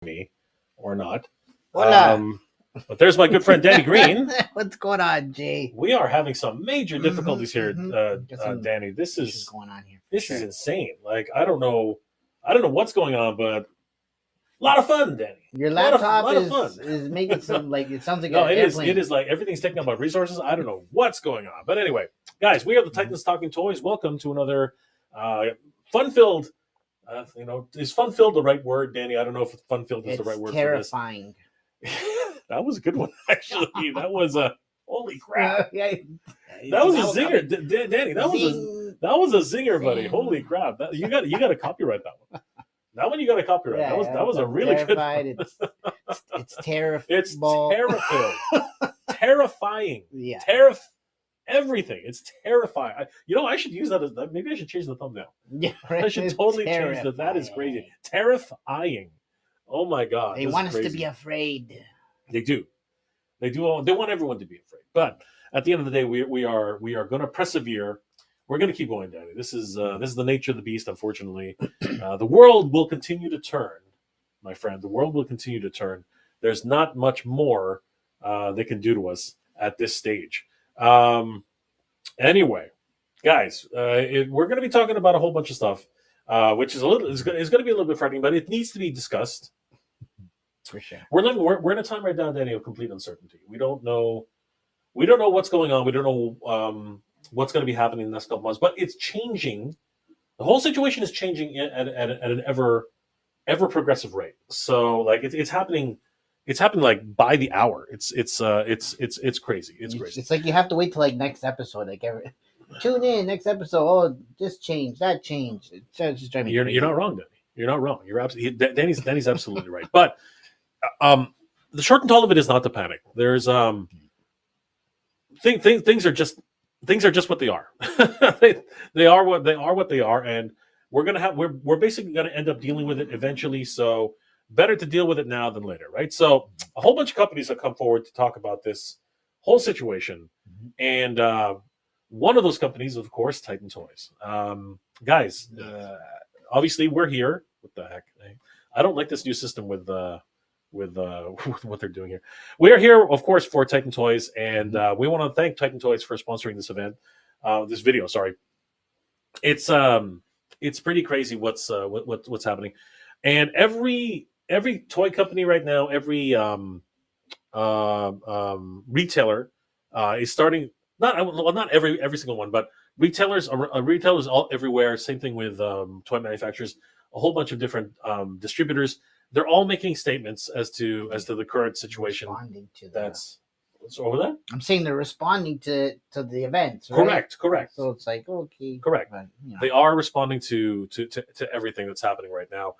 me or not. Hola. But there's my good friend Danny Green. What's going on, Jay? We are having some major difficulties here, Danny. This is going on here. This is insane. Like I don't know what's going on, but a lot of fun, Danny. Your laptop lot of fun. is making some like it sounds like no, an airplane. It is like everything's taking up my resources. I don't know what's going on, but anyway, guys, we are the Titans Talking Toys. Welcome to another fun-filled. Is fun-filled the right word, Danny? I don't know if fun-filled is the right word. Terrifying. For this. That was a good one, actually. That was a holy crap. Yeah, that was a zinger, Danny. That was a zinger, buddy. Holy crap! You got to copyright that one. That one you got to copyright. Yeah, that was a really good one. It's terrifying. It's terrifying. Yeah. Everything. It's terrifying. I should use that as that. Maybe I should change the thumbnail. Yeah, right. I should totally change that. That is crazy. Terrifying. Oh my God. They want us to be afraid. They do. They want everyone to be afraid. But at the end of the day, we are going to persevere. We're going to keep going, Danny. This is the nature of the beast. Unfortunately, the world will continue to turn, my friend. The world will continue to turn. There's not much more they can do to us at this stage. Anyway, guys, we're going to be talking about a whole bunch of stuff, which is is going to be a little bit frightening, but it needs to be discussed. For sure. We're in a time right now, Danny, of complete uncertainty. We don't know what's going on. We don't know what's going to be happening in the next couple months, but it's changing. The whole situation is changing at an ever progressive rate. So like it's happening. It's happening like by the hour. It's crazy. It's crazy. It's like you have to wait till like next episode. Like tune in next episode. Oh, this changed, that changed. It's just driving me crazy. You're not wrong, Danny. You're not wrong. You're absolutely Danny's absolutely right. But the short and tall of it is not to panic. There's things are just what they are. they are what they are, and we're basically gonna end up dealing with it eventually. So better to deal with it now than later, right? So a whole bunch of companies have come forward to talk about this whole situation, and one of those companies, of course, Titan Toys. Guys, obviously we're here. What the heck? I don't like this new system with what they're doing here. We are here, of course, for Titan Toys, and we want to thank Titan Toys for sponsoring this event, this video. Sorry, it's pretty crazy what's happening, and every toy company right now, every retailer is starting. Not every single one, but retailers all everywhere. Same thing with toy manufacturers. A whole bunch of different distributors. They're all making statements as to the current situation. Responding to what's over that? I'm saying they're responding to the events. Right? Correct. So it's like okay, correct. But, They are responding to everything that's happening right now,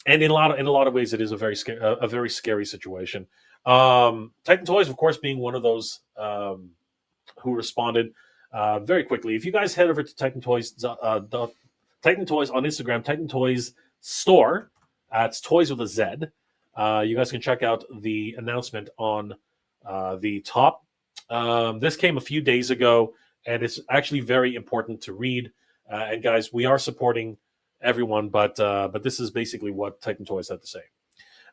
and in a lot of ways, it is a very scary situation. Titan Toys, of course, being one of those who responded very quickly. If you guys head over to Titan Toys, Titan Toys on Instagram, Titan Toys Store. It's Toys with a Z. You guys can check out the announcement on the top. This came a few days ago, and it's actually very important to read. And guys, we are supporting everyone, but this is basically what Titan Toys had to say.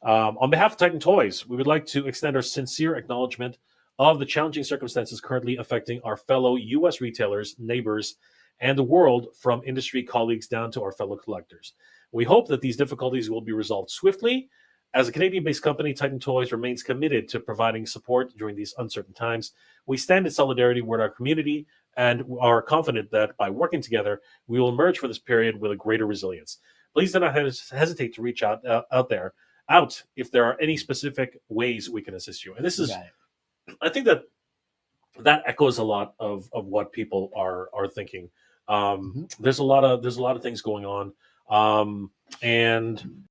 On behalf of Titan Toys, we would like to extend our sincere acknowledgement of the challenging circumstances currently affecting our fellow U.S. retailers, neighbors, and the world, from industry colleagues down to our fellow collectors. We hope that these difficulties will be resolved swiftly. As a Canadian-based company, Titan Toys remains committed to providing support during these uncertain times. We stand in solidarity with our community and are confident that by working together, we will emerge from this period with a greater resilience. Please do not hesitate to reach out if there are any specific ways we can assist you. And this is, I think that echoes a lot of what people are thinking. There's a lot of things going on, and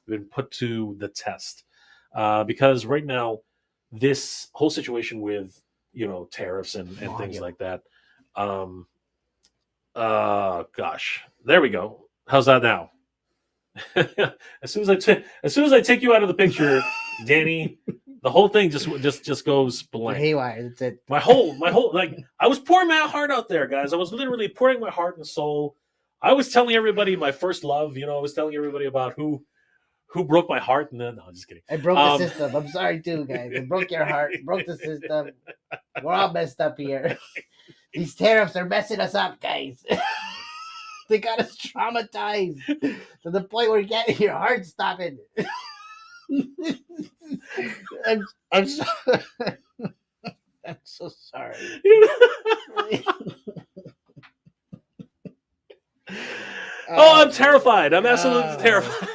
been put to the test because right now, this whole situation with tariffs and things like that. Gosh, there we go. How's that now? as soon as I take you out of the picture, Danny, the whole thing just goes blank. Haywire. That's it. My whole like I was pouring my heart out there, guys. I was literally pouring my heart and soul. I was telling everybody my first love. I was telling everybody about who broke my heart, and then no, I'm just kidding. I broke the system. I'm sorry too, guys. I broke your heart. Broke the system. We're all messed up here. These tariffs are messing us up, guys. They got us traumatized to the point where you're getting your heart stopping. I'm so, I'm so sorry. Oh, I'm terrified. I'm absolutely terrified.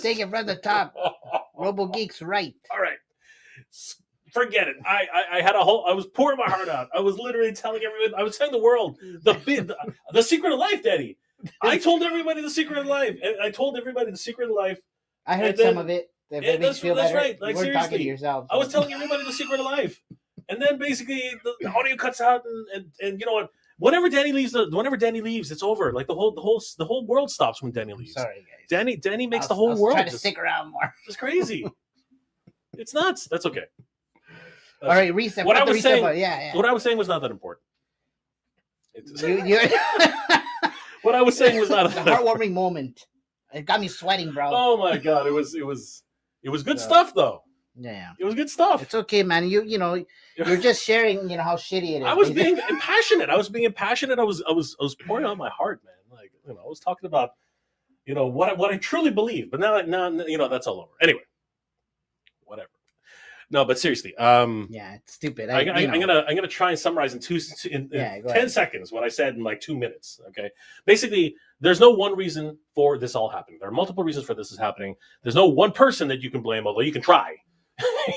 Take it from the top. Robo Geek's right. All right. Forget it. I had I was pouring my heart out. I was literally telling everyone. I was telling the world the secret of life, Daddy. I told everybody the secret of life. I told everybody the secret of life. I heard some of it. That's right. Like, you weren't seriously, talking to yourself. I was telling everybody the secret of life, and then basically the audio cuts out, and you know what? Whenever Danny leaves, it's over. Like the whole world stops when Danny leaves. I'm sorry, guys. Danny makes the whole world try to stick around more. It's crazy. It's nuts. That's okay. All right, reset. What I was saying, yeah. What I was saying was not that important. You What I was saying was not a heartwarming moment. It got me sweating, bro. Oh my god, it was good stuff though. Yeah, it was good stuff. It's okay, man. You're just sharing, how shitty it is. I was being impassionate. I was pouring out my heart, man. Like, I was talking about, what I truly believe. But now, that's all over. Anyway, whatever. No, but seriously, yeah, it's stupid. I'm gonna try and summarize in 10 seconds what I said in like 2 minutes. Okay, basically, there's no one reason for this all happening. There are multiple reasons for this is happening. There's no one person that you can blame, although you can try.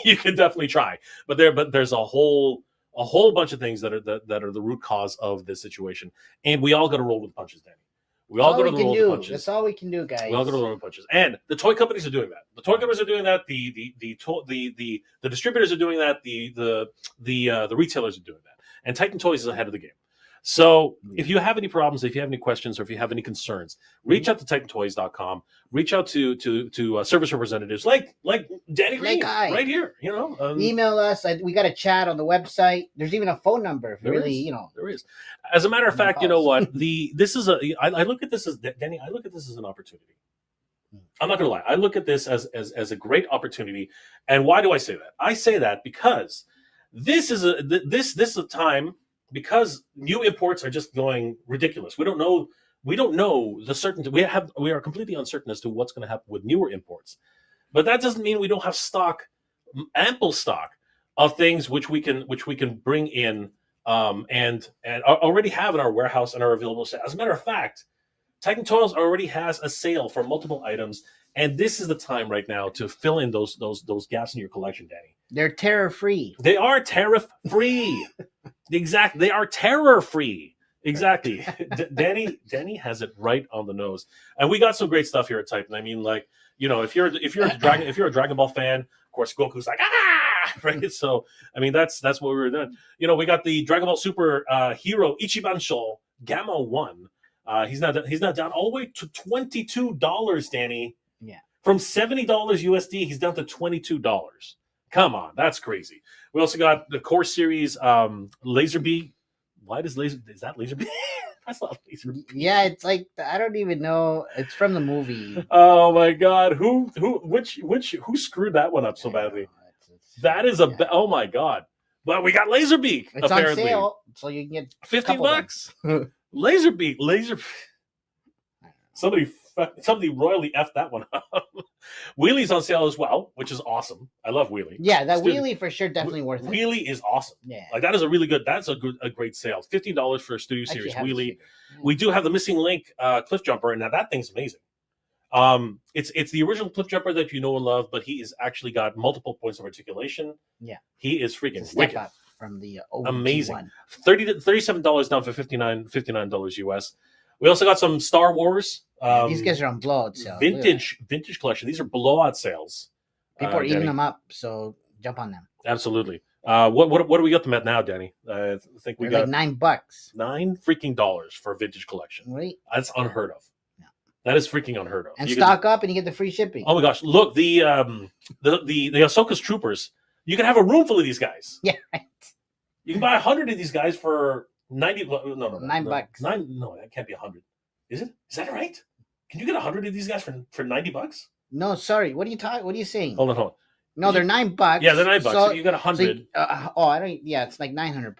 You can definitely try, but there's a whole bunch of things that are the root cause of this situation, and we all got to roll with punches, Danny. We all got to roll with punches. That's all we can do, guys. We all got to roll with punches, and the toy companies are doing that. The toy companies are doing that. The distributors are doing that. The retailers are doing that, and Titan Toys is ahead of the game. So if you have any problems, if you have any questions, or if you have any concerns, reach out to TitanToys.com. Reach out to service representatives like Danny Green right here. Email us. We got a chat on the website. There's even a phone number. If there is. As a matter of fact, you know what? I look at this as Danny. I look at this as an opportunity. I'm not gonna lie. I look at this as a great opportunity. And why do I say that? I say that because this is a time. Because new imports are just going ridiculous. We don't know the certainty. We are completely uncertain as to what's going to happen with newer imports. But that doesn't mean we don't have ample stock of things which we can bring in and already have in our warehouse and are available. As a matter of fact, Titan Toys already has a sale for multiple items, and this is the time right now to fill in those gaps in your collection, Danny. They're tariff-free. They are tariff-free. Exactly. They are terror-free. Exactly. Danny has it right on the nose. And we got some great stuff here at Titan. I mean, like, if you're a Dragon Ball fan, of course Goku's like, right? So, I mean, that's what we were doing. We got the Dragon Ball Super Hero Ichiban Sho Gamma 1. He's not down all the way to $22, Danny. Yeah. From $70 USD, he's down to $22. Come on, that's crazy. We also got the core series Laserbeak. Is that Laserbeak? That's not Laserbeak. Yeah, it's like I don't even know. It's from the movie. Oh my god, who screwed that one up so badly? That is oh my god. But we got Laserbeak. It's apparently on sale, so you can get $15. Laserbeak. Somebody royally effed that one up. Wheelie's on sale as well, which is awesome. I love Wheelie. Yeah, that Wheelie for sure, definitely worth it. Wheelie is awesome. Yeah, like that is a great sale. $15 for a Studio Series Wheelie. We do have the Missing Link Cliff Jumper, and now that thing's amazing. It's the original Cliff Jumper that you know and love, but he has actually got multiple points of articulation. Yeah, he is freaking step wicked. Up from the OG amazing. one. $37 down for $59 US. We also got some Star Wars. These guys are on blowout sale. Vintage collection. These are blowout sales. People are eating Danny. them up, so jump on them. Absolutely. What do we got them at now, Danny? I think we They're got like $9. $9 freaking for a vintage collection. Right? That's unheard of. Yeah. That is freaking unheard of. And stock up, and you get the free shipping. Oh my gosh! Look, the Ahsoka's troopers. You can have a room full of these guys. Yeah, right. You can buy 100 of these guys for 90. No, $9. No, that can't be 100. Is it? Is that right? Can you get 100 of these guys for $90? No, sorry. What are you saying? Hold on. No, they're $9. Yeah, they're $9. So you got 100. I don't. Yeah, it's like $900.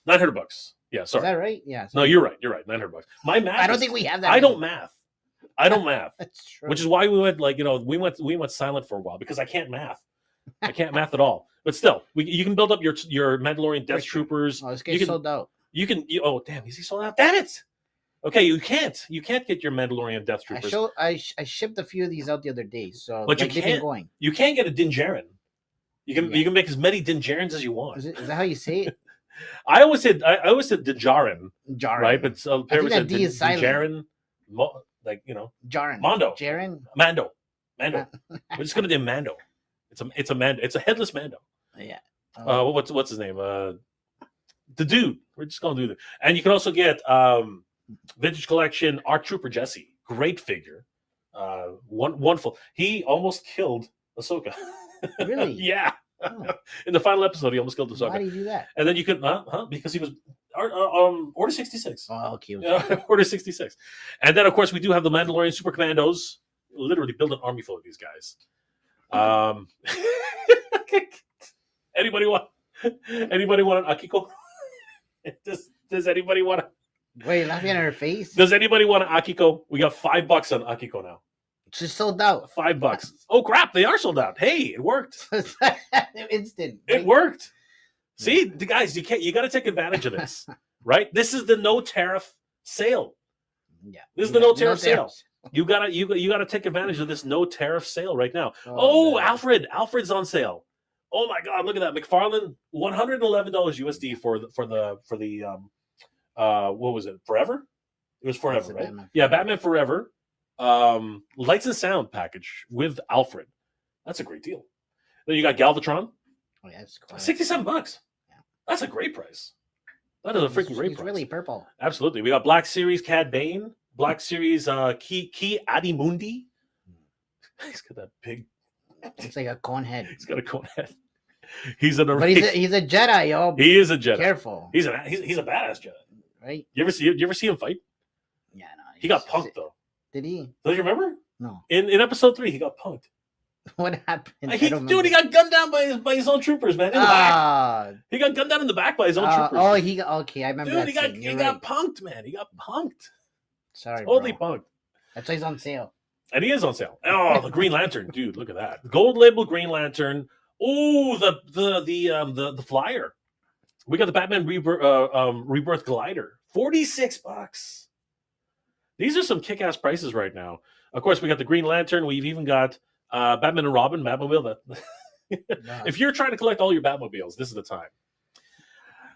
$900. Yeah, sorry. Is that right? Yeah. No, you're right. $900. My math. I don't think we have that. I don't math. That's true. Which is why we went we went silent for a while because I can't math. I can't math at all. But still, you can build up your Mandalorian Death Troopers. Oh, this guy's sold out. Oh, damn, is he sold out? Damn it! Okay, you can't get your Mandalorian Death Troopers. I shipped a few of these out the other day, so but you can't. You can't get a Din Djarin. You can make as many Din Djarins as you want. Is that how you say it? I always said Din Djarin, right? But I think D is silent. Djarin, Djarin. Mondo. Djarin. Mando. We're just gonna do Mando. It's a Mando. It's a headless Mando. Yeah. What's his name? The dude. We're just gonna do that. And you can also get vintage collection ARC Trooper Jesse. Great figure. Wonderful. He almost killed Ahsoka. Really? Yeah. Oh. In the final episode, he almost killed Ahsoka. Why did he do that? And then you could, because he was Order 66. Oh, okay. Order 66. And then, of course, we do have the Mandalorian Super Commandos. Literally build an army full of these guys. Anybody want an Akiko? Does anybody want to? Wait, laughing at her face? Does anybody want an Akiko? We got $5 on Akiko now. She's sold out. $5. Oh crap! They are sold out. Hey, it worked. Instant. It worked. See, the guys, you got to take advantage of this, right? This is the no tariff sale. Yeah, this is the no tariff sale. You gotta take advantage of this no tariff sale right now. Oh, Alfred's on sale. Oh my God, look at that. McFarlane, $111 USD for the what was it? Forever? It was Forever, right? Batman Forever. Lights and sound package with Alfred. That's a great deal. Then you got Galvatron. Oh yeah, it's cool. $67. Yeah. That's a great price. That is a freaking great price. It's really purple. Absolutely. We got Black Series Cad Bane, Black Series Ki Adimundi. He's got that big. It's like a cone head. He's got a cone head. He's a Jedi, yo. He is a Jedi. Careful. He's a badass Jedi. Right? You ever see him fight? Yeah, no. He got punked though. Did he? Don't you remember? No. In episode 3, he got punked. What happened? He got gunned down by his own troopers, man. In the back. He got gunned down in the back by his own troopers. Oh, okay. I remember that. He got punked, man. He got punked. Sorry, totally punked. That's why he's on sale. And he is on sale. Oh, the Green Lantern, dude! Look at that gold label Green Lantern. Oh, the flyer. We got the Batman Rebirth glider. $46. These are some kick-ass prices right now. Of course, we got the Green Lantern. We've even got Batman and Robin, Batmobile. If you're trying to collect all your Batmobiles, this is the time.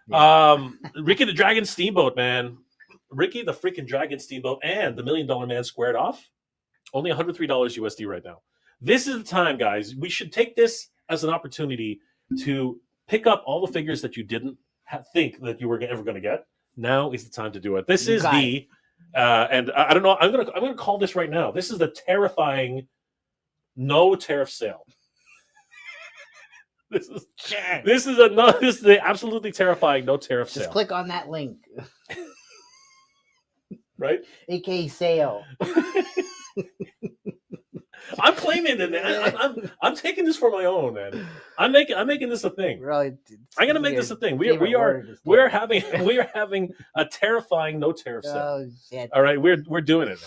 Yeah. Ricky the Dragon Steamboat, man. Ricky the freaking Dragon Steamboat and the $1 Million Man squared off. Only $103 USD right now. This is the time, guys. We should take this as an opportunity to pick up all the figures that you didn't think that you were ever going to get. Now is the time to do it. This is and I don't know. I'm gonna call this right now. This is the terrifying no tariff sale. This is the absolutely terrifying no tariff sale. Just click on that link. Right? AKA sale. I'm claiming it, man. I'm taking this for my own, man. I'm making this a thing. Really, I'm gonna make this a thing. We're having a terrifying no tariff sale. Oh shit! All right, we're doing it,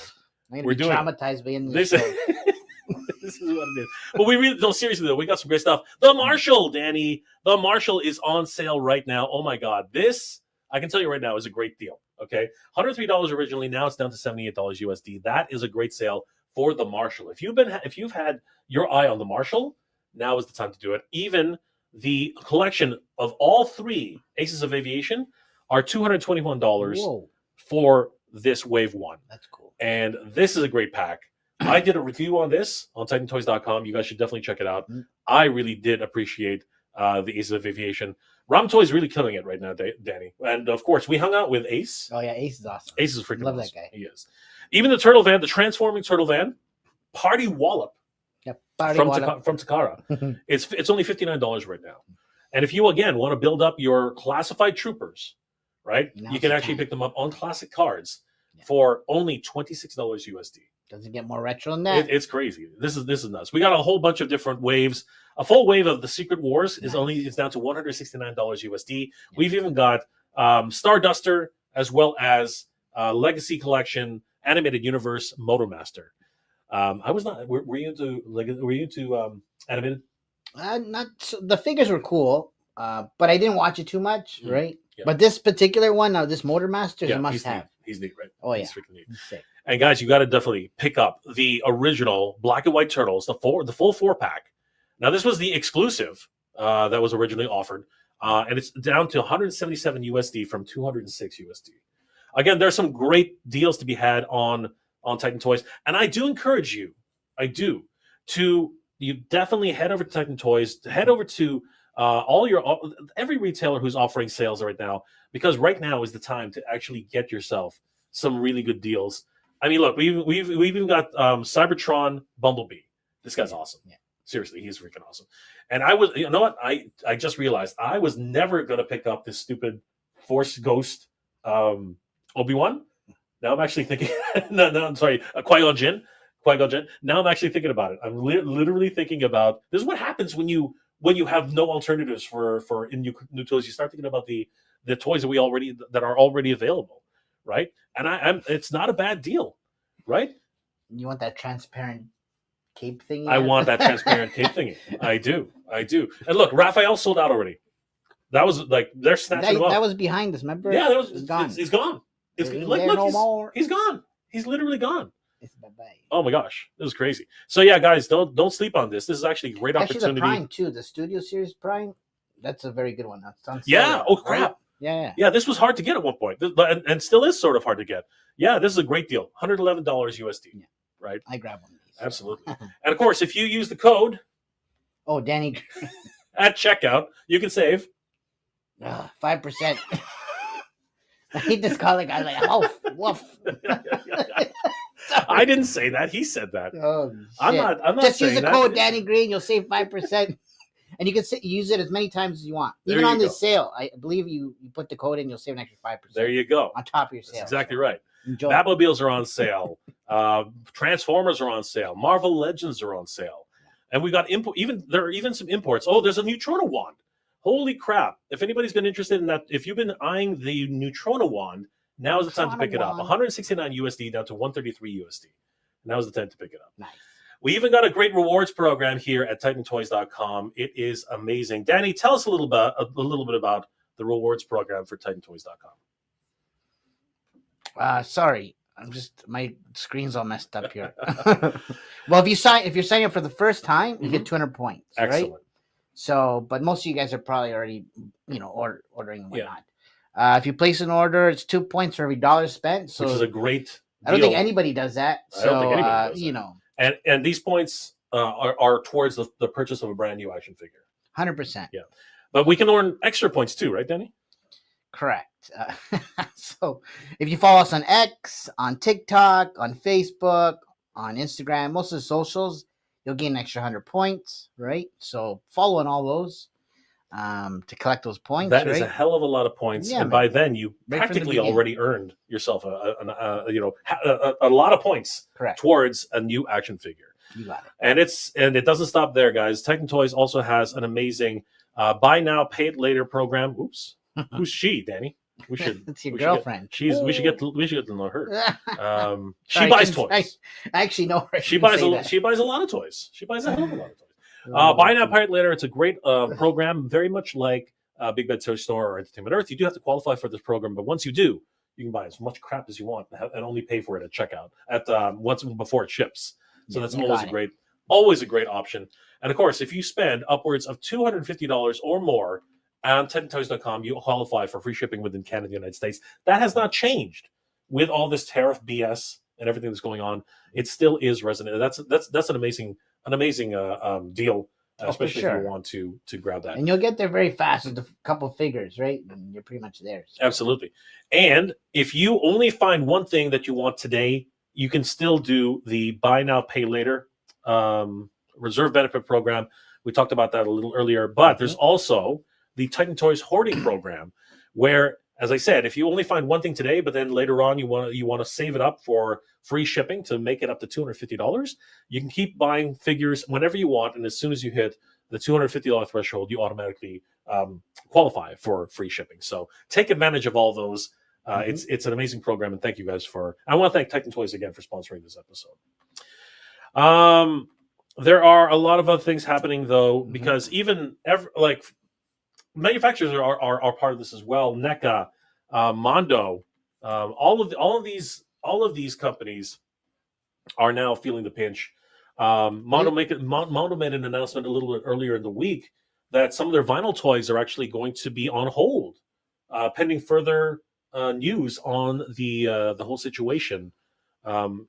man. We're doing traumatized by this. This is what it is. But we really, no, seriously though, we got some great stuff. The Marshall, Danny. The Marshall is on sale right now. Oh my God, this I can tell you right now is a great deal. Okay, $103 originally. Now it's down to $78 USD. That is a great sale for the Marshall. If you've had your eye on the Marshall, now is the time to do it. Even the collection of all 3 Aces of Aviation are $221 for this Wave 1. That's cool. And this is a great pack. I did a review on this on TitanToys.com. You guys should definitely check it out. I really did appreciate the Aces of Aviation. Ram Toys really killing it right now, Danny. And of course, we hung out with Ace. Oh yeah, Ace is awesome. Ace is freaking Love awesome. that guy. He is. Even the turtle van, the transforming turtle van, Party Wallop. Yeah, from Takara. It's only $59 right now. And if you again want to build up your classified troopers, right? You can actually pick them up on classic cards for only $26 USD. Doesn't get more retro than that. It's crazy. This is nuts. We got a whole bunch of different waves. A full wave of the Secret Wars is down to $169 USD. We've even got Starduster as well as Legacy Collection Animated Universe Motormaster. I was not. Were you into animated? Not so, the figures were cool, but I didn't watch it too much, right? Yeah. But this particular one, now this Motormaster, is a must-have. He's neat, right? Oh yeah, he's freaking neat. He's sick. And guys, you got to definitely pick up the original Black and White Turtles, the full 4-pack. Now, this was the exclusive that was originally offered, and it's down to 177 USD from 206 USD. Again, there's some great deals to be had on Titan Toys, and I do encourage you, you definitely head over to Titan Toys, head over to every retailer who's offering sales right now, because right now is the time to actually get yourself some really good deals. I mean, look, we've even got Cybertron Bumblebee. This guy's awesome. Yeah. Seriously, he's freaking awesome. And you know what? I just realized I was never gonna pick up this stupid Force Ghost Obi-Wan. Now I'm actually thinking. no, I'm sorry, Qui-Gon Jinn. Now I'm actually thinking about it. I'm literally thinking about this. Is what happens when you have no alternatives for in new toys. You start thinking about the toys that are already available, right? And it's not a bad deal, right? You want that transparent cape thingy? I want that transparent cape thingy. I do. And look, Raphael sold out already. That was like they're snatching him up. That was behind us, remember? Yeah, it's gone. He's gone. He's gone. He's literally gone. It's bye-bye. Oh my gosh, this is crazy. So yeah, guys, don't sleep on this. This is actually a great opportunity. The Prime too, the Studio Series Prime. That's a very good one. That's on sale. Yeah. Oh crap. Right? Yeah. Yeah, this was hard to get at one point, and still is sort of hard to get. Yeah, this is a great deal. $111 USD. Yeah. Right. I grab one of these. Absolutely. And of course, if you use the code, Danny, at checkout, you can save 5%. I hate this calling. I like woof. I didn't say that. He said that. Oh, shit. I'm not. Just saying use the that. code Danny Green. You'll save 5%, and you can use it as many times as you want. Even on this sale, I believe you put the code in, you'll save an extra 5%. There you go. On top of your sale. That's exactly right. Enjoy. Batmobiles are on sale. Transformers are on sale. Marvel Legends are on sale, and we got there are even some imports. Oh, there's a Neutrona wand. Holy crap! If anybody's been interested in that, if you've been eyeing the Neutrona wand, now is the time to pick it up. 169 USD down to 133 USD. Now is the time to pick it up. Nice. We even got a great rewards program here at TitanToys.com. It is amazing. Danny, tell us a little bit about the rewards program for TitanToys.com. Sorry, my screen's all messed up here. Well, if you're signing up for the first time, you get 200 points. Excellent. Right? So, but most of you guys are probably already, ordering and whatnot. If you place an order, it's 2 points for every $1 spent. So which is a great deal. I don't think anybody does that. So, I don't think anybody does that. And these points are towards the purchase of a brand new action figure. 100%. Yeah. But we can earn extra points too, right, Danny? Correct. So if you follow us on X, on TikTok, on Facebook, on Instagram, most of the socials, you'll gain an extra 100 points, right? So follow on all those to collect those points. That is a hell of a lot of points, and by then you practically already earned yourself a lot of points. Correct. Towards a new action figure. You got it. And it doesn't stop there, guys. Titan Toys also has an amazing buy now, pay it later program. Oops, who's she, Danny? We should. It's your girlfriend. We should get to know her. She buys toys. I actually know her. She buys a lot of toys. She buys a hell of a lot of toys. Buy now, pay it later. It's a great program, very much like Big Bad Toy Store or Entertainment Earth. You do have to qualify for this program, but once you do, you can buy as much crap as you want and only pay for it at checkout once before it ships. So that's always a great option. And of course, if you spend upwards of $250 or more on TitanToys.com, you qualify for free shipping within Canada and the United States. That has not changed with all this tariff BS and everything that's going on, it still is resonant. That's an amazing deal, Oh, for especially if you sure. want to grab that. And you'll get there very fast with a couple figures, right? And you're pretty much there. So. Absolutely. And if you only find one thing that you want today, you can still do the buy now, pay later reserve benefit program. We talked about that a little earlier, but there's also the Titan Toyz hoarding program, where, as I said, if you only find one thing today, but then later on you want to save it up for free shipping to make it up to $250, you can keep buying figures whenever you want, and as soon as you hit the $250 threshold, you automatically qualify for free shipping. So take advantage of all those. It's an amazing program, and thank you guys for. I want to thank Titan Toyz again for sponsoring this episode. There are a lot of other things happening though, because even manufacturers are part of this as well. NECA, Mondo, all of these companies are now feeling the pinch. Mondo made an announcement a little bit earlier in the week that some of their vinyl toys are actually going to be on hold, pending further news on the whole situation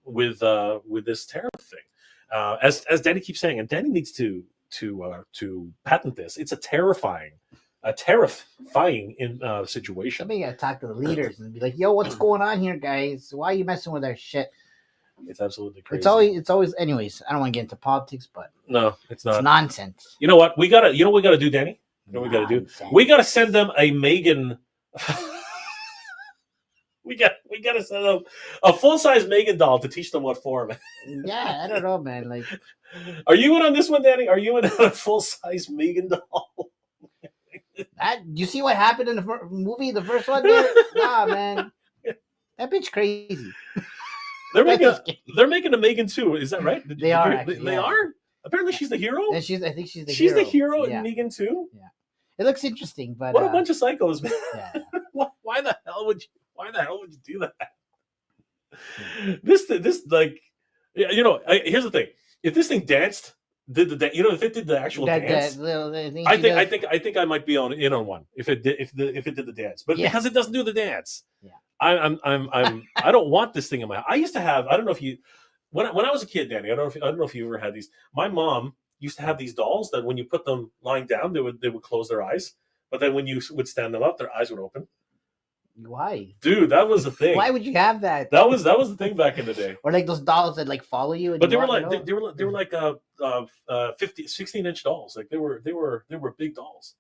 with this tariff thing. As Danny keeps saying, and Danny needs to patent this. It's a terrifying situation. Somebody got to talk to the leaders and be like, "Yo, what's going on here, guys? Why are you messing with our shit?" It's absolutely crazy. It's always. Anyways, I don't want to get into politics, but no, it's not. It's nonsense. You know what? We gotta do, Danny. You know what we gotta do? We gotta send them a Megan. We gotta send them a full-size Megan doll to teach them what form. Yeah, I don't know, man. Like, are you in on this one, Danny? Are you in on a full-size Megan doll? You see what happened in the movie, the first one there? Nah, man, that bitch crazy. They're making a Megan too. Is that right? They are. They are. Apparently, she's the hero. And I think she's the hero. She's the hero in Megan too. Yeah, it looks interesting, but what a bunch of psychos, man. Yeah. Why the hell would you do that? This like, here's the thing. If this thing danced, if it did the actual dance, I think I might be in on one if it did the dance, but because it doesn't do the dance, I don't want this thing in my. I used to have. I don't know if you when I was a kid, Danny. I don't know if you ever had these. My mom used to have these dolls that when you put them lying down, they would close their eyes, but then when you would stand them up, their eyes would open. Why, dude? That was the thing. Why would you have that? That was the thing back in the day. Or like those dolls that like follow you. And but they were like 16-inch dolls. Like they were big dolls,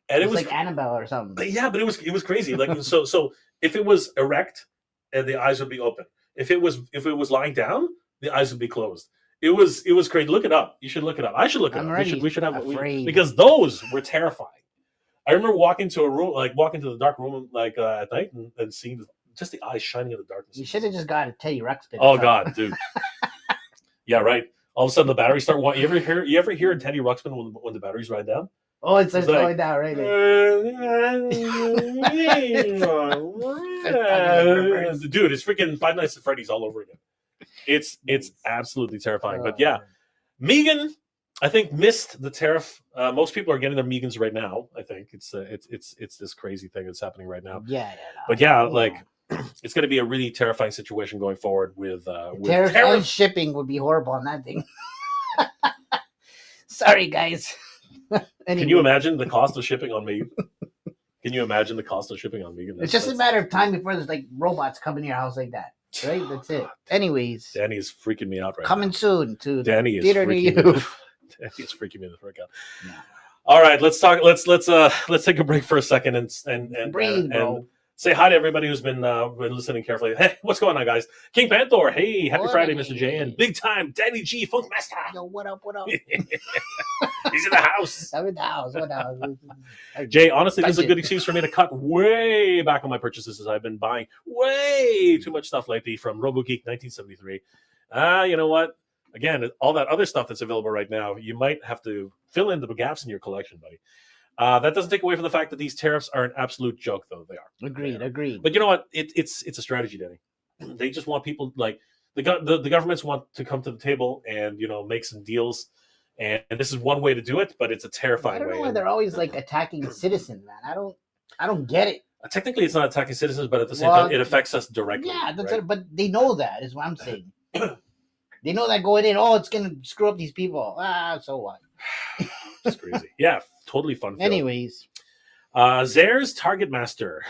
and it was like Annabelle or something. But yeah, but it was crazy. Like so if it was erect, and the eyes would be open. If it was lying down, the eyes would be closed. It was crazy. Look it up. You should look it up. I should look it up. We should have because those were terrifying. I remember walking to the dark room at night and seeing just the eyes shining in the darkness. You should have just got a Teddy Ruxpin. Oh God, dude. Yeah, right. All of a sudden the batteries start. You ever hear a Teddy Ruxpin when the batteries ride down? Oh, it's like going down, right? Dude, it's freaking Five Nights at Freddy's all over again. It's absolutely terrifying. But yeah, Megan, I think, missed the tariff. Most people are getting their Megans right now. I think it's this crazy thing that's happening right now. Yeah. But like it's going to be a really terrifying situation going forward with tariff and shipping would be horrible on that thing. Sorry, guys. Anyway. Can you imagine the cost of shipping on Megan? Can you imagine the cost of shipping on Megan? It's just a matter of time before there's like robots coming to your house like that. Right? That's it. Anyways. Danny is freaking me out right coming now. Soon to Danny is theater near you. Danny is freaking me the frick out. Yeah. All right, let's talk. Let's take a break for a second and breathe, bro. And say hi to everybody who's been listening carefully. Hey, what's going on, guys? King Panther. Hey, happy Friday, Mr. J. And big time, Danny G, Funk Master. Yo, what up? He's in the house. I'm in the house. What up? Jay, honestly, this is a good excuse for me to cut way back on my purchases as I've been buying way too much stuff lately from RoboGeek 1973. You know what? Again, all that other stuff that's available right now, you might have to fill in the gaps in your collection, buddy. That doesn't take away from the fact that these tariffs are an absolute joke, though. They are. Agreed. But you know what? It's a strategy, Danny. They just want people like the governments want to come to the table and make some deals, and this is one way to do it. But it's a terrifying way. I don't know why they're always like attacking citizens, man. I don't get it. Technically, it's not attacking citizens, but at the same Well, time, it affects us directly. Yeah, that's right? it. But they know that is what I'm saying. They know that going in, oh, it's gonna screw up these people. So what? It's crazy. Yeah, totally fun. Anyways, Zare's Target Master.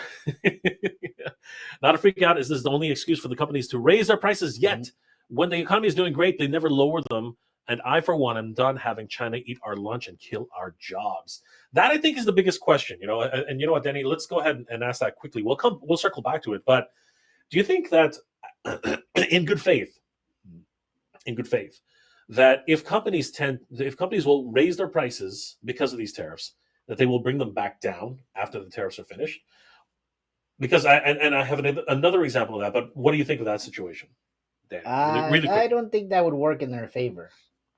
Not a freak out. Is this the only excuse for the companies to raise their prices yet? Mm-hmm. When the economy is doing great, they never lower them. And I, for one, am done having China eat our lunch and kill our jobs. That, I think, is the biggest question. And you know what, Danny? Let's go ahead and ask that quickly. We'll circle back to it. But do you think that, in good faith, that if companies will raise their prices because of these tariffs, that they will bring them back down after the tariffs are finished? Because I have another example of that. But what do you think of that situation, Danny? Really quick. I don't think that would work in their favor,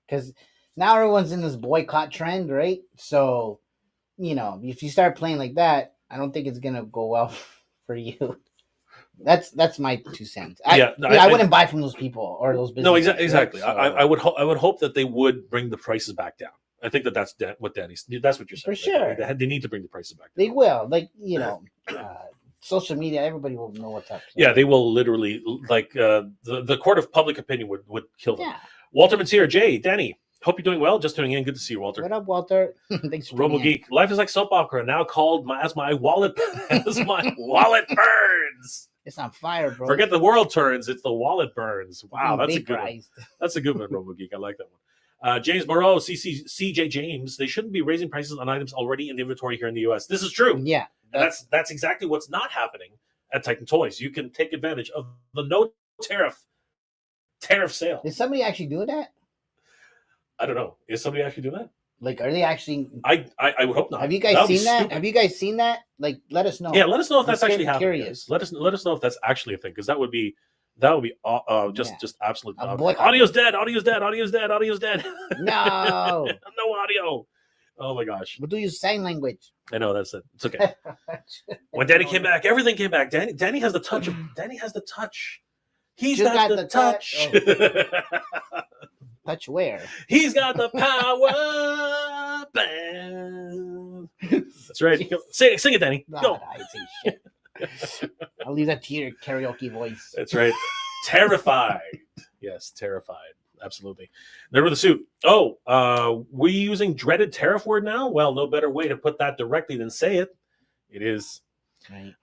because now everyone's in this boycott trend, right? So, if you start playing like that, I don't think it's gonna go well for you. That's my 2 cents. I wouldn't buy from those people or those businesses. No, exactly. Right? So, I would hope that they would bring the prices back down. I think that's what Danny's. That's what you're saying. For sure, they need to bring the prices back down. They will, social media. Everybody will know what's up. So. Yeah, they will literally, the court of public opinion would kill them. Yeah. Walter Matsier, Jay, Danny. Hope you're doing well. Just tuning in. Good to see you, Walter. What up, Walter? Thanks for Robo Geek. Life is like soap opera. Now called as my wallet burns. It's on fire, bro. Forget the world turns. It's the wallet burns. Wow, that's a good one. That's a good one, Robo Geek. I like that one. James Moreau, CJ James. They shouldn't be raising prices on items already in the inventory here in the U.S. This is true. Yeah, that's exactly what's not happening at Titan Toys. You can take advantage of the no tariff sale. Is somebody actually doing that? I don't know. Is somebody actually doing that? Like, are they actually? I would hope not. Have you guys seen that? Have you guys seen that? Like, let us know. Yeah, let us know if that's actually happening. Guys. Let us know if that's actually a thing, because that would be just absolute. Audio's dead. No, no audio. Oh my gosh. We'll do your sign language. I know, that's it. It's okay. When Danny came back, everything came back. Danny has the touch. Danny has the touch. He's got the touch. Oh. Touch where? He's got the power. Bam. That's right. Sing it, Danny. Go. I say shit. I'll leave that to your karaoke voice. That's right. Terrified. Yes, terrified. Absolutely. There with the suit. Oh, we using dreaded tariff word now? Well, no better way to put that directly than say it. It is. Right.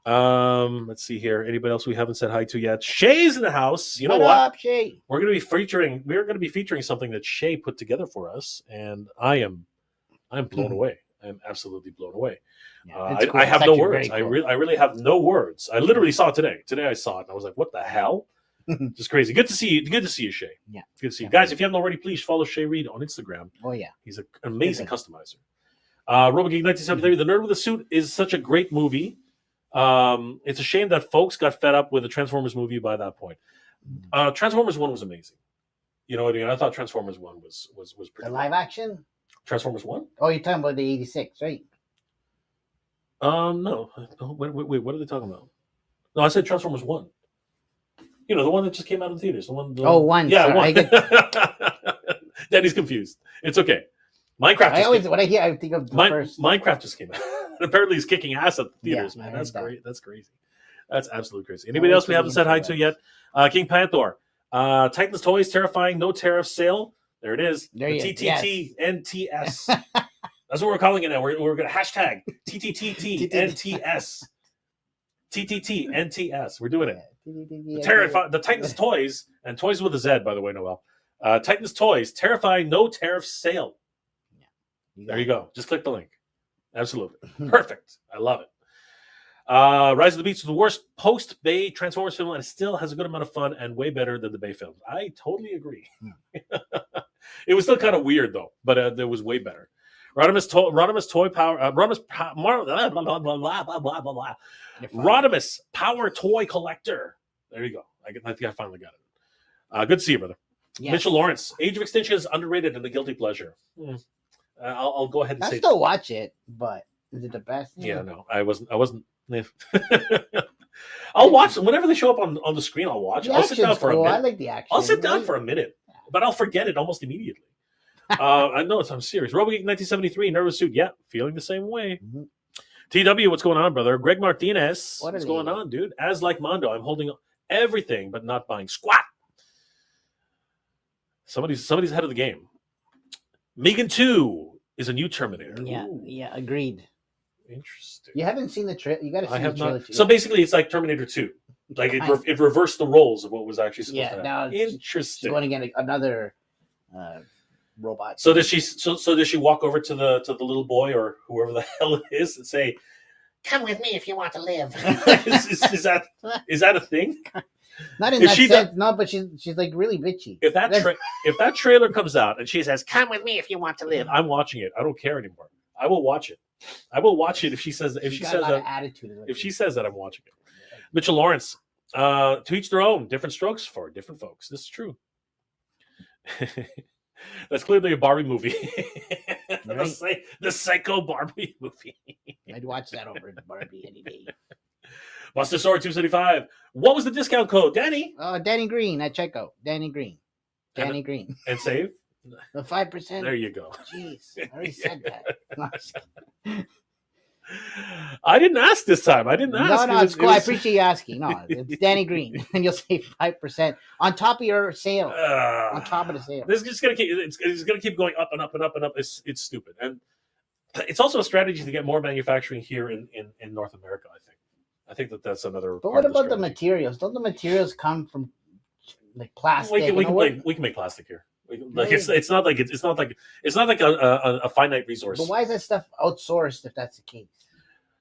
Let's see here. Anybody else we haven't said hi to yet? Shay's in the house. You know what? Up, Shay? We're going to be featuring something that Shay put together for us, and I'm blown away. I'm absolutely blown away. Yeah, cool. I have no words. Cool. I really have no words. I literally saw it today. Today I saw it, and I was like, "What the hell?" Just crazy. Good to see you. Good to see you, Shay. Yeah. Good to see you guys. If you haven't already, please follow Shay Reed on Instagram. Oh yeah, he's an amazing customizer. RoboGeek 1973. The Nerd with a Suit is such a great movie. It's a shame that folks got fed up with the Transformers movie by that point. Transformers 1 was amazing. You know what I mean? I thought Transformers 1 was pretty the live action? Transformers 1? Oh, you're talking about the 86, right? No. Wait, what are they talking about? No, I said Transformers 1. You know, the one that just came out in theaters. One. Yeah, sorry, one. Daddy's confused. It's okay. Minecraft. When I hear, I think of the first. Minecraft just came out. Apparently, he's kicking ass at the theaters, Yeah, man. That's great. That's crazy. That's absolutely crazy. Anybody else we haven't said hi to yet? King Panther. Titans Toys, terrifying, no tariff sale. There it is. There the TTT NTS. That's what we're calling it now. We're going to hashtag TTTTNTS. TTTNTS. We're doing it. The Titans Toys, and Toys with a Z, by the way, Noel. Titans Toys, terrifying, no tariff sale. There you go. Just click the link. Absolutely. Perfect. I love it. Rise of the Beasts was the worst post-Bay Transformers film, and it still has a good amount of fun and way better than the Bay films. I totally agree. It was still kind of weird, though, but it was way better. Rodimus Toy Power... Rodimus Power Toy Collector. There you go. I think I finally got it. Good to see you, brother. Yes. Mitchell Lawrence. Age of Extinction is underrated and a guilty pleasure. I'll go ahead and say... I still watch it, but is it the best? Yeah, no. I wasn't... I'll watch them. Whenever they show up on the screen, I'll watch it. I'll sit down for a minute. I like the action. I'll sit down for a minute, but I'll forget it almost immediately. I know I'm serious. RoboGeek 1973, Nervous Suit. Yeah, feeling the same way. Mm-hmm. TW, what's going on, brother? Greg Martinez, What what's are going they? on, dude? As like Mondo, I'm holding everything but not buying squat. Somebody's ahead of the game. Megan 2 is a new Terminator. Yeah, Ooh, yeah, agreed. interesting. You haven't seen the trailer. You got to see I have the trailer. not. So basically, it's like Terminator 2. Like it reversed the roles of what was actually supposed to happen. now Interesting. she's going to get another robot. So does she? So does she walk over to the little boy or whoever the hell it is and say, "Come with me if you want to live"? is that a thing? Not in If that she sense, no, but she's like really bitchy. If that trailer comes out and she says, "Come with me if you want to live," I'm watching it. I don't care anymore. I will watch it. I will watch it if she says if she says that. Attitude. If she says that, I'm watching it. Mitchell Lawrence. To each their own. Different strokes for different folks. This is true. That's clearly a Barbie movie. Right. The psycho Barbie movie. I'd watch that over Barbie any day. Buster Sword 275. What was the discount code, Danny? Danny Green at checkout. Danny Green. Green. And save? The 5%. There you go. Jeez, I already said that. I didn't ask this time. I didn't ask. No, it's cool. I appreciate you asking. No, it's Danny Green, and you'll save 5% on top of your sale. On top of the sale. This is just gonna keep. It's gonna keep going up and up and up and up. It's stupid, and it's also a strategy to get more manufacturing here in North America. I think that's another. But what about the materials? Don't the materials come from like plastic? We can make plastic here. Like it's not like a finite resource. But why is that stuff outsourced if that's the case?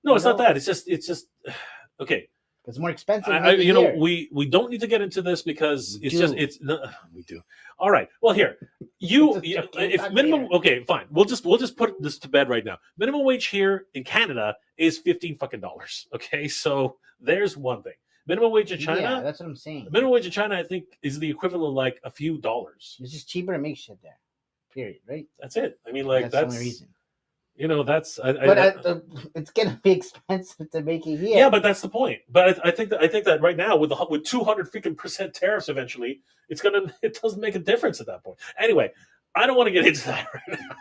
No, it's not that. It's just okay. It's more expensive. We don't need to get into this because we do. All right. Well, here if minimum. Okay, fine. We'll just put this to bed right now. Minimum wage here in Canada is $15 fucking. Okay, so there's one thing. Minimum wage in China. Yeah, that's what I'm saying. Minimum wage in China, I think, is the equivalent of like a few dollars. It's just cheaper to make shit there. Period. Right. That's it. I mean, like that's the only reason. It's gonna be expensive to make it here. Yeah, but that's the point. But I think that right now with 200% tariffs, eventually it doesn't make a difference at that point. Anyway, I don't want to get into that right now.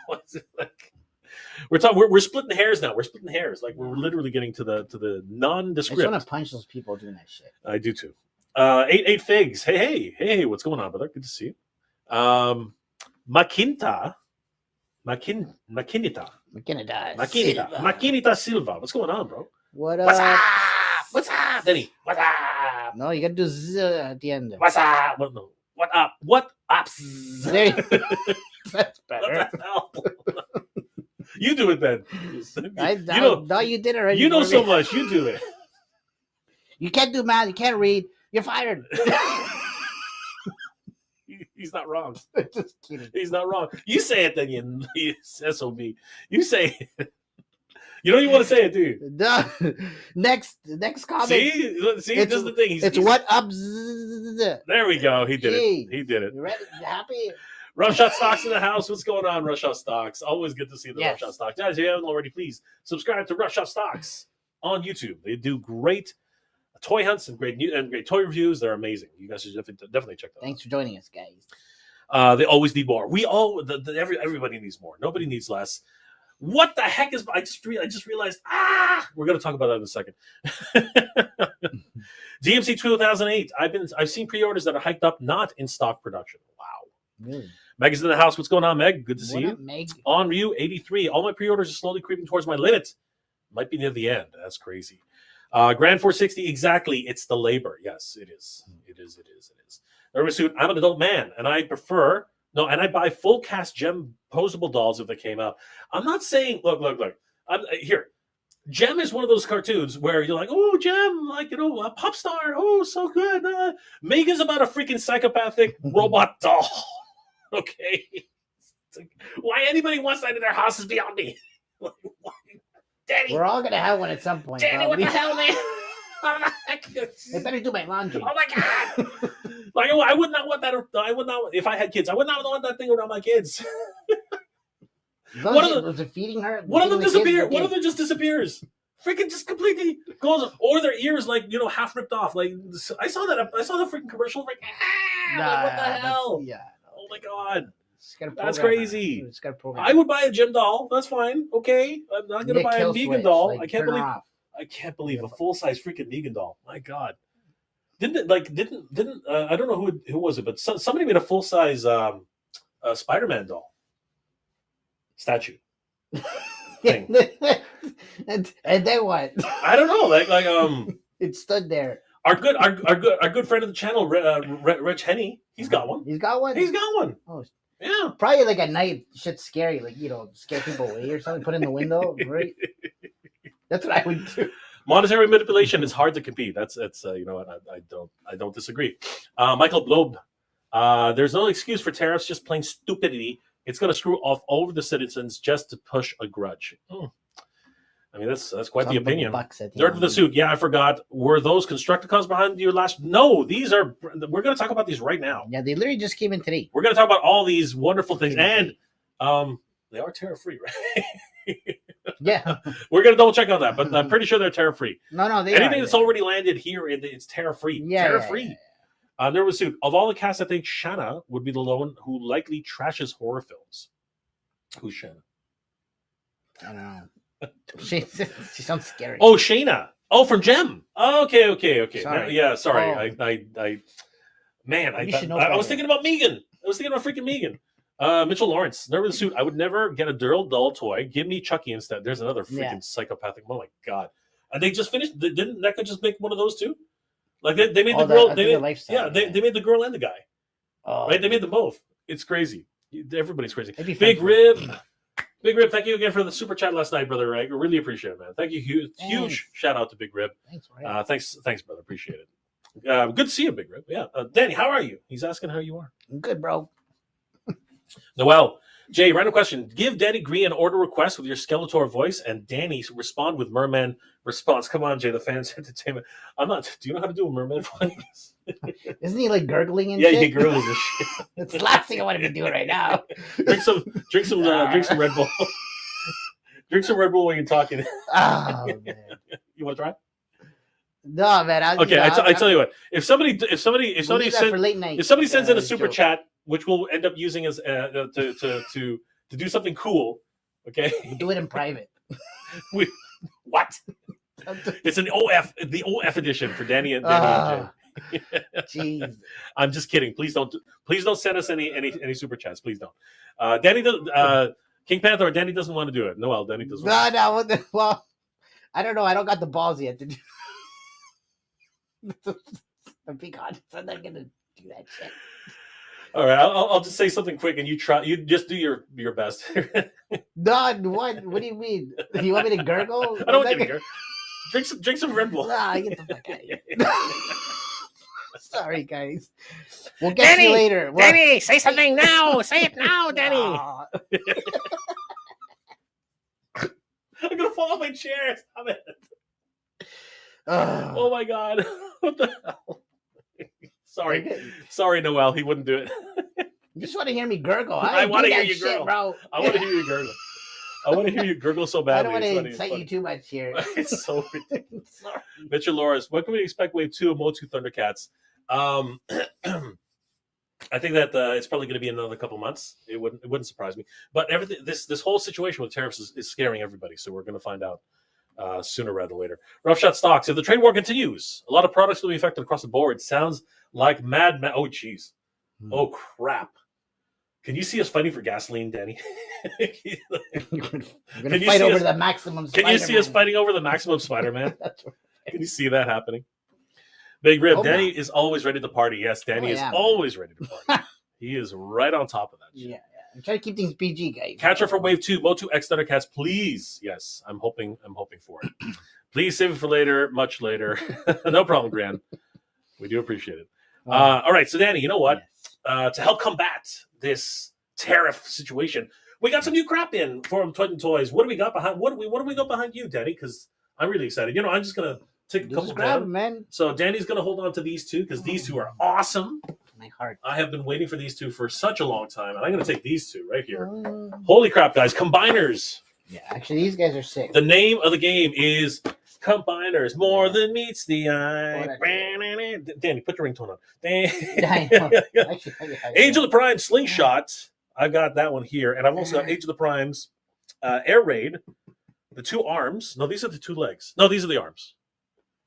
We're splitting hairs now. We're splitting hairs. Like we're literally getting to the nondescript. I just want to punch those people doing that shit. I do too. 88 Figs. Hey, what's going on, brother? Good to see you. Makinita Silva. What's going on, bro? What's up? What's up, Denny? What's up? No, you gotta do z at the end. What's up? What up? What up? That's better. What the hell? You do it then. No, you did it already. You know so much. You do it. You can't do math. You can't read. You're fired. He's not wrong. Just kidding. He's not wrong. You say it then, you SOB. You say it. You don't even want to say it, do you? Next comment. See, this is the thing. It's what up. There we go. He did it. He did it. You ready? You happy? Rough Shot Stocks in the house. What's going on, Rough Shot Stocks? Always good to see the Rough Shot Stocks. Guys, if you haven't already, please subscribe to Rough Shot Stocks on YouTube. They do great toy hunts and great toy reviews. They're amazing. You guys should definitely check them out. Thanks for joining us, guys. They always need more. Everybody needs more. Nobody needs less. What the heck is? I just realized. We're gonna talk about that in a second. DMC 2008. I've seen pre-orders that are hiked up, not in stock production. Wow. Really? Meg is in the house. What's going on, Meg? Good to see you. Meg? On Ryu 83. All my pre-orders are slowly creeping towards my limit. Might be near the end. That's crazy. Grand 460. Exactly. It's the labor. Yes, it is. It is. Urban Suit. I'm an adult man, and I buy full cast gem posable dolls if they came out. I'm not saying. Look. Here. Gem is one of those cartoons where you're like, oh, Gem, like, a pop star. Oh, so good. Mega's about a freaking psychopathic robot doll. Okay. Like, why anybody wants that in their house is beyond me. Like, Daddy. We're all going to have one at some point. Daddy, probably. what the hell, man? I better do my laundry. Oh, my God. Like, I would not want that. If I had kids, I would not want that thing around my kids. Was it feeding her? One of them disappears. One of them just disappears. Freaking just completely goes, or their ears like half ripped off. Like I saw that. I saw the freaking commercial. Like, what the hell? Yeah. Oh my God. That's crazy. It's got a program. I would buy a gym doll. That's fine. Okay, I'm not gonna buy a Negan doll. Like, I can't believe a full size freaking Negan doll. My God, didn't I don't know who was it, but somebody made a full size Spider-Man doll statue thing. and then what? I don't know. Like it stood there. Our good friend of the channel, Rich Henny. He's got one. He's got one. He's got one. Oh, yeah. Probably like at night, shit's scary. Like, scare people away or something. Put in the window, right? That's what I would do. Monetary manipulation is hard to compete. That's you know what, I don't disagree. Michael Blob, there's no excuse for tariffs, just plain stupidity. It's going to screw off all of the citizens just to push a grudge. I mean, that's quite the opinion. Dirt of the suit. Yeah, I forgot. Were those Constructicons behind your last? No, these are. We're going to talk about these right now. Yeah, they literally just came in today. We're going to talk about all these wonderful things, and they are tariff free, right? Yeah, we're going to double check on that, but I'm pretty sure they're tariff free. No, anything that's already landed here, it's tariff free. Yeah, tariff free. Nervous suit. Of all the cast, I think Shanna would be the one who likely trashes horror films. Who's Shanna? I don't know. She sounds scary. Oh, Shayna. Oh, from Gem. Okay. Sorry. Yeah, sorry. Oh. I was thinking about Megan. I was thinking about freaking Megan. Mitchell Lawrence. Nervous suit. I would never get a doll toy. Give me Chucky instead. There's another freaking psychopathic. Oh my God. And they just finished. Didn't NECA just make one of those too? Like they made the girl. They made the girl and the guy. Oh, right. They made them both. It's crazy. Everybody's crazy. Big Rib. Big Rib, thank you again for the super chat last night, brother. I really appreciate it, man. Thank you. Huge shout out to Big Rib. Thanks, thanks, brother. Appreciate it. Good to see you, Big Rib. Yeah. Danny, how are you? He's asking how you are. I'm good, bro. Noel. Jay, random question. Give Danny Green an order request with your Skeletor voice, and Danny respond with Merman response. Come on, Jay, the fans' entertainment. I'm not. Do you know how to do a Merman voice? Isn't he like gurgling and shit? Yeah, he gurgles and shit. That's the last thing I want to be doing right now. drink some Red Bull. Drink some Red Bull when you're talking. Oh man. You want to try? No, man. I tell you what. If somebody sends in a super chat, which we'll end up using as to do something cool, okay? We'll do it in private. What? It's the OF edition for Danny and Jay. Jeez. I'm just kidding. Please don't send us any super chats. Please don't. Danny does. King Panther. Danny doesn't want to do it. Noel. Danny doesn't. No. Well, I don't know. I don't got the balls yet to do. I'm being honest. I'm not gonna do that shit. All right, I'll just say something quick, and you try. You just do your best. No, what? What do you mean? You want me to gurgle? I don't want you to gurgle. Drink some Red Bull. Nah, get the fuck out of here. Sorry, guys. We'll get you later. Danny, say something now. Say it now, Danny. I'm gonna fall off my chair. Stop it. Oh my God. What the hell? Sorry, Noel. He wouldn't do it. You just want to hear me gurgle. I want to hear you gurgle, bro. I want to hear you gurgle. I want to hear you gurgle so badly. I don't want to incite you too much here. It's so ridiculous. Sorry. Mitchell Loris, what can we expect Wave 2 of Motu Thundercats? I think that it's probably going to be another couple months. It wouldn't surprise me. But everything, this whole situation with tariffs is scaring everybody. So we're going to find out sooner rather than later. Rough Shot Stocks. If the trade war continues, a lot of products will be affected across the board. Sounds like Mad. Oh, jeez. Oh, crap. Can you see us fighting for gasoline, Danny? We're going to fight over the maximum Spider-Man. Can you see us fighting over the maximum Spider-Man? That's right. Can you see that happening? Big Rib. Danny is always ready to party. Yes, Danny is always ready to party. He is right on top of that shit. Yeah. I'm trying to keep things PG, guys. Catcher for Wave 2, Motu X Thundercats, please. Yes, I'm hoping for it. Please save it for later, much later. No problem, Gran. We do appreciate it. All right, so Danny, you know what? Yes. To help combat this tariff situation, we got some new crap in from Toyz. What do we got behind? What do we got behind you, Danny? Because I'm really excited. You know, I'm just gonna take a couple down. Man. So Danny's gonna hold on to these two because these two are awesome. My heart. I have been waiting for these two for such a long time, and I'm gonna take these two right here. Holy crap, guys! Combiners. Yeah, actually, these guys are sick. The name of the game is Combiners. More than meets the eye. Danny, put your ringtone on. Angel of Prime Slingshot. I've got that one here, and I've also got Age of the Primes, Air Raid, the 2 arms. No, these are the 2 legs. No, these are the arms.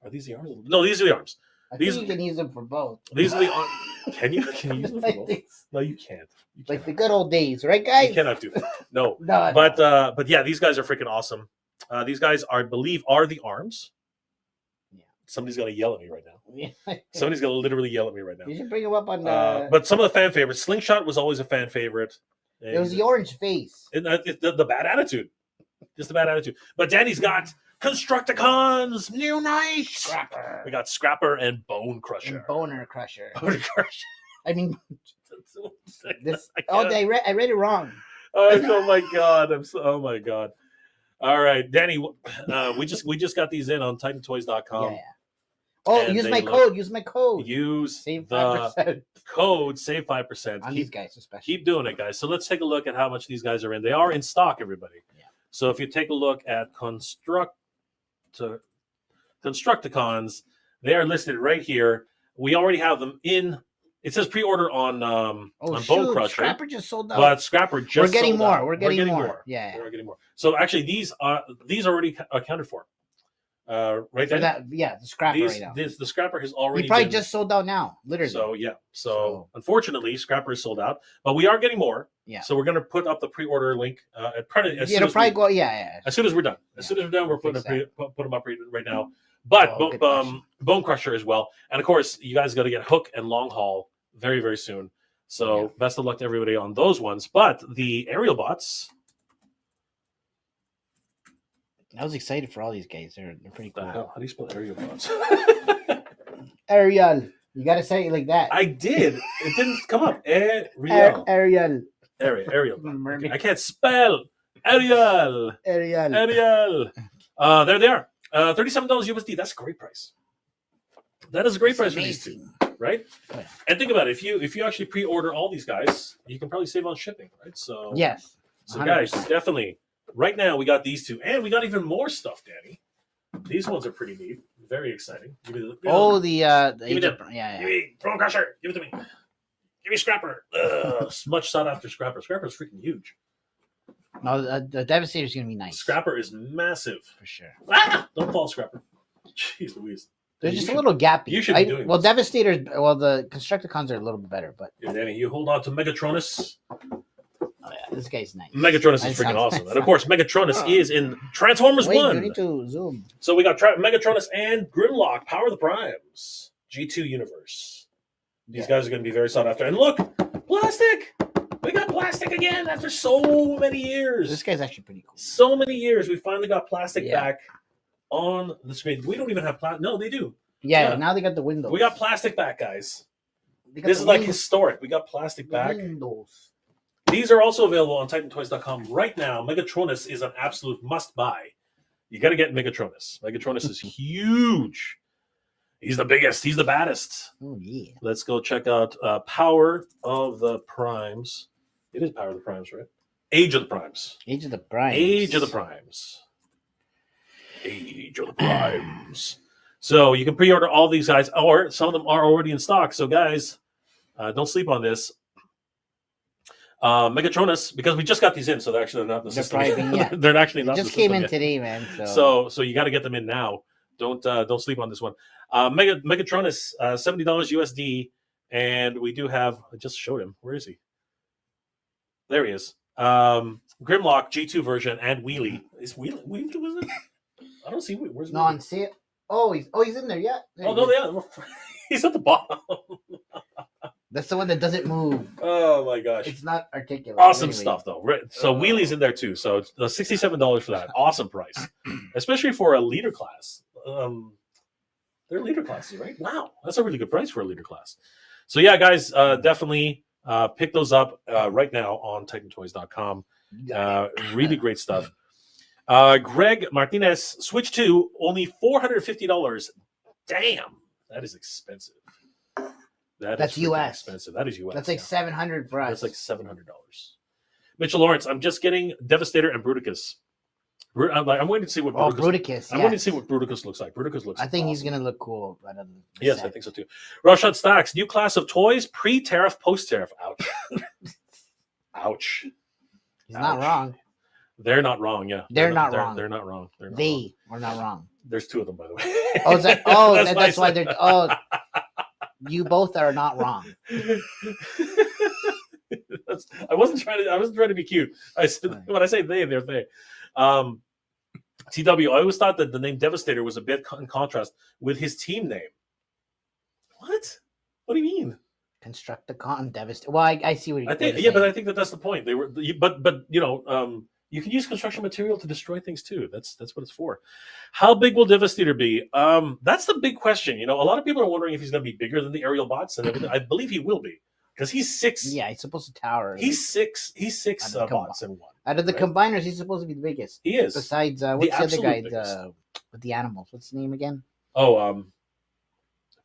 Are these the arms? No, these are the arms. I These- think you can use them for both. These are the arms. Can you use them for I both? think so. No, you can't. You Like the cannot. good old days, right, guys? You cannot do that. No. No, But yeah, these guys are freaking awesome. These guys I believe are the arms. Yeah. Somebody's gonna yell at me right now. you Somebody's gonna literally yell at me right now. should bring them up on. But some of the fan favorites, Slingshot was always a fan favorite. It was the orange face. The bad attitude, just the bad attitude. But Danny's got Constructicons, new night. Scrapper. We got Scrapper and Bone Crusher. And boner crusher. Bone Crusher. I mean, this. I Oh, can't. I read it wrong. Oh my god! Oh my god! All right, Danny. We just got these in on TitanToys.com. Yeah. Oh, and use they my look- code. Use my code. Use Save the 5% code. Save 5%. on these guys, especially. Keep doing it, guys. So let's take a look at how much these guys are in. They are in stock, everybody. Yeah. So if you take a look at Constructicons, they are listed right here. We already have them in. It says pre-order on Oh, Bone shoot. Crusher, Scrapper just sold out. but Scrapper just We're getting sold more. out. We're getting more. Yeah. We're getting more. So actually, these are already accounted for. Right For there. that, yeah, the scrapper These, right now. the Scrapper has already. He probably been- just sold out now, literally. So yeah. So So- unfortunately, Scrapper is sold out, but we are getting more. Yeah. So we're going to put up the pre-order link at Predator as soon It'll as probably we, go. Yeah. as soon as we're done. As Yeah. soon as we're done, we're putting Fix put them up right now. But Oh, good question. Bone Crusher as well, and of course, you guys got to get Hook and Long Haul very very soon. So Yeah. best of luck to everybody on those ones. But the aerial bots, I was excited for all these guys. They're pretty the cool. hell? How do you spell aerial bots? Ariel. You gotta say it like that. I did. It didn't come up. Ariel. Ariel. Ariel. Mermaid. I can't spell Ariel. Ariel. Ariel. There they are. $37 USD. That's a great price. That is a great price for these two, right? Yeah. And think about it. If you actually pre-order all these guys, you can probably save on shipping, right? So Yes. So guys, 100%. definitely. Right now we got these two, and we got even more stuff, Danny. These ones are pretty neat. Very exciting. Give me the, Oh, the Give me Agent- them. yeah. Give me Bone Crusher. Give it to me. Give me Scrapper. Much sought after Scrapper. Scrapper's freaking huge. No, the Devastator's gonna be nice. Scrapper is massive. for sure. Ah! Don't fall, Scrapper. Jeez Louise. They're You just should- a little gappy. you should be doing well, this. Devastators. Well, the Constructicons are a little bit better, but Here, Danny, you hold on to Megatronus. oh yeah, this guy's nice. Megatronus That is freaking sounds- awesome. And of course, Megatronus is in Transformers Wait, 1. you need to zoom. So we got Megatronus and Grimlock, Power of the Primes, G2 Universe. These Yeah. guys are going to be very sought after. And look, plastic! We got plastic again after so many years. This guy's actually pretty cool. So many years, we finally got plastic Yeah. back on the screen. We don't even have plastic. No, they do. Yeah, Yeah. now they got the windows. We got plastic back, guys. They got This the is like win- historic. We got plastic the back. windows. These are also available on TitanToys.com right now. Megatronus is an absolute must-buy. You got to get Megatronus. Megatronus is huge. He's the biggest. He's the baddest. Oh yeah. Let's go check out Power of the Primes. It is Power of the Primes, right? Age of the Primes. Age of the Primes. Age of the Primes. Age of the Primes. So you can pre-order all these guys, or some of them are already in stock. So guys, don't sleep on this. Megatronus, because we just got these in, so they're actually not in the They're system. probably- yeah. They're actually It not. just in the came system in yet. today, man. So, So you got to get them in now. Don't sleep on this one. Megatronus, $70 USD, and we do have. I just showed him. Where is he? There he is. Grimlock G2 version and Wheelie. Is Wheelie was it? I don't see. Where's no, Wheelie? on sale. Oh, he's in there. Yeah. There Oh he no, is. yeah, he's at the bottom. That's the one that doesn't move. Oh my gosh. It's not articulate. Awesome Anyway. stuff though. So Wheelie's in there too. So it's $67 for that. Awesome price, especially for a leader class. They're leader classes, right? Wow, that's a really good price for a leader class. So yeah, guys, definitely pick those up right now on TitanToys.com. Really great stuff. Greg Martinez, Switch 2, only $450. Damn, that is expensive. That's freaking US. expensive. That is US. That's like yeah. 700 for us. That's like $700. Mitchell Lawrence, I'm just getting Devastator and Bruticus. I'm waiting to see what Oh, Bruticus. Bruticus. I'm Yeah. waiting to see what Bruticus looks like. Bruticus looks. I think he's awesome. gonna look cool. Right out of the Yes, set. I think so too. Rashad Stacks, new class of toys, pre-tariff, post-tariff. Ouch. Ouch. He's not wrong. They're not wrong. Yeah, They're not wrong. They're not wrong. They're not They wrong. are not wrong. There's two of them, by the way. Oh, is that? Oh, That's that's why I why they're. Oh, you both are not wrong. I wasn't trying to be cute. I said when I say they're they. TW, I always thought that the name Devastator was a bit in contrast with his team name. What? What do you mean? Constructicon Devastator. Well, I see what you're I think, but I think that's the point. They were, but you can use construction material to destroy things too. That's what it's for. How big will Devastator be? That's the big question. A lot of people are wondering if he's going to be bigger than the aerial bots and everything. I believe he will be because he's 6. Yeah, he's supposed to tower. He's 6. He's 6 bots in one. Out of the right? combiners, he's supposed to be the biggest. He is. Besides, what's the other guy biggest. with the animals? What's his name again? Oh,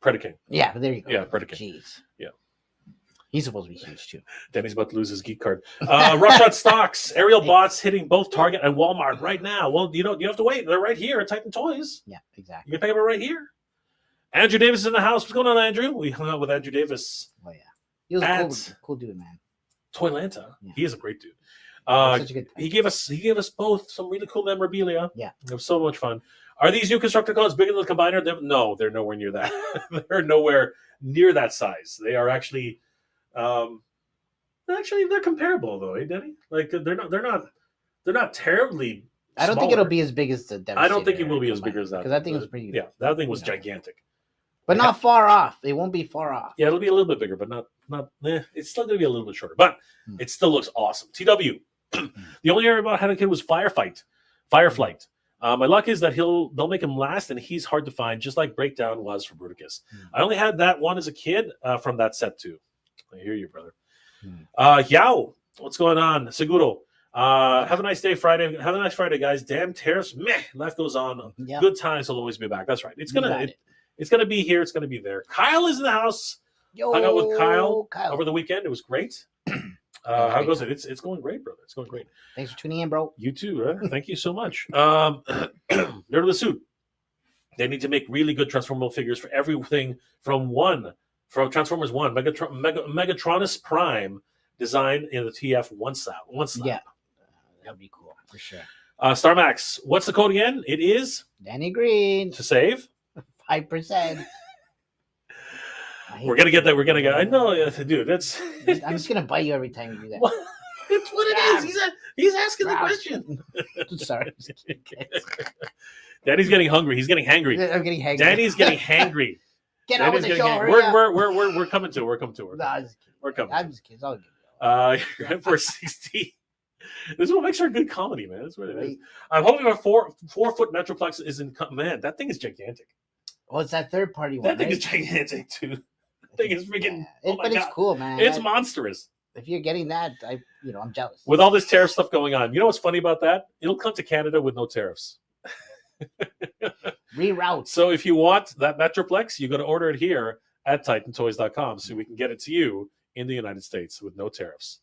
Predaking. Yeah, there you go. Yeah, Predaking. Jeez. Yeah. He's supposed to be huge too. Danny's about to lose his geek card. Roughshod stocks, aerial bots hitting both Target and Walmart right now. Well, you have to wait. They're right here at Titan Toys. Yeah, exactly. You can pick them right here. Andrew Davis is in the house. What's going on, Andrew? We hung out with Andrew Davis. Oh yeah, he was a cool dude, man. Toylanta. Yeah. He is a great dude. Such a good time. He gave us both some really cool memorabilia. Yeah, it was so much fun. Are these new Constructicons bigger than the Combiner? No, they're nowhere near that. They're nowhere near that size. They are actually, they're comparable though, eh, Denny? Like they're not terribly. I don't think it'll be as big as the Devastator. I don't think it will be as big as that because that thing was pretty. Yeah, that thing was gigantic. But not far off. It won't be far off. Yeah, it'll be a little bit bigger, but not. It's still going to be a little bit shorter, but it still looks awesome. TW. The only area about having a kid was Fireflight. My luck is that they'll make him last, and he's hard to find, just like Breakdown was for Bruticus. I only had that one as a kid from that set too. I hear you, brother. Yao, what's going on? Seguro. Have a nice day, Friday. Have a nice Friday, guys. Damn tariffs. Meh. Life goes on. Yep. Good times will always be back. That's right. It's gonna be here. It's gonna be there. Kyle is in the house. Yo, hung out with Kyle over the weekend. It was great. How goes it? It's going great, brother. It's going great. Thanks for tuning in, bro. You too, right? Thank you so much. Nerd of the Suit. They need to make really good transformable figures for everything from Transformers 1, Megatronus Prime, designed in the TF one slab. Yeah, that'd be cool for sure. Starmax, what's the code again? It is Danny Green to save 5%. We're gonna get that. We're gonna get. I know, dude. That's. I'm just gonna bite you every time you do that. It's what it is. He's asking the question. Sorry. Danny's getting hungry. He's getting hangry. I'm getting hangry. Danny's getting hangry. Get on with the show. We're coming to. We're coming. We're coming. I'm just kidding. I'll give you for 60. This is what makes for a good comedy, man. That's what it is. I'm hoping a 4-foot Metroplex is in. Man, that thing is gigantic. Oh, it's that third party one. That thing is gigantic too. That thing is freaking. Yeah. But it's cool, man. It's monstrous. If you're getting that, I'm jealous. With all this tariff stuff going on, you know what's funny about that? It'll come to Canada with no tariffs. Reroute. So if you want that Metroplex, you got to order it here at TitanToys.com so we can get it to you in the United States with no tariffs.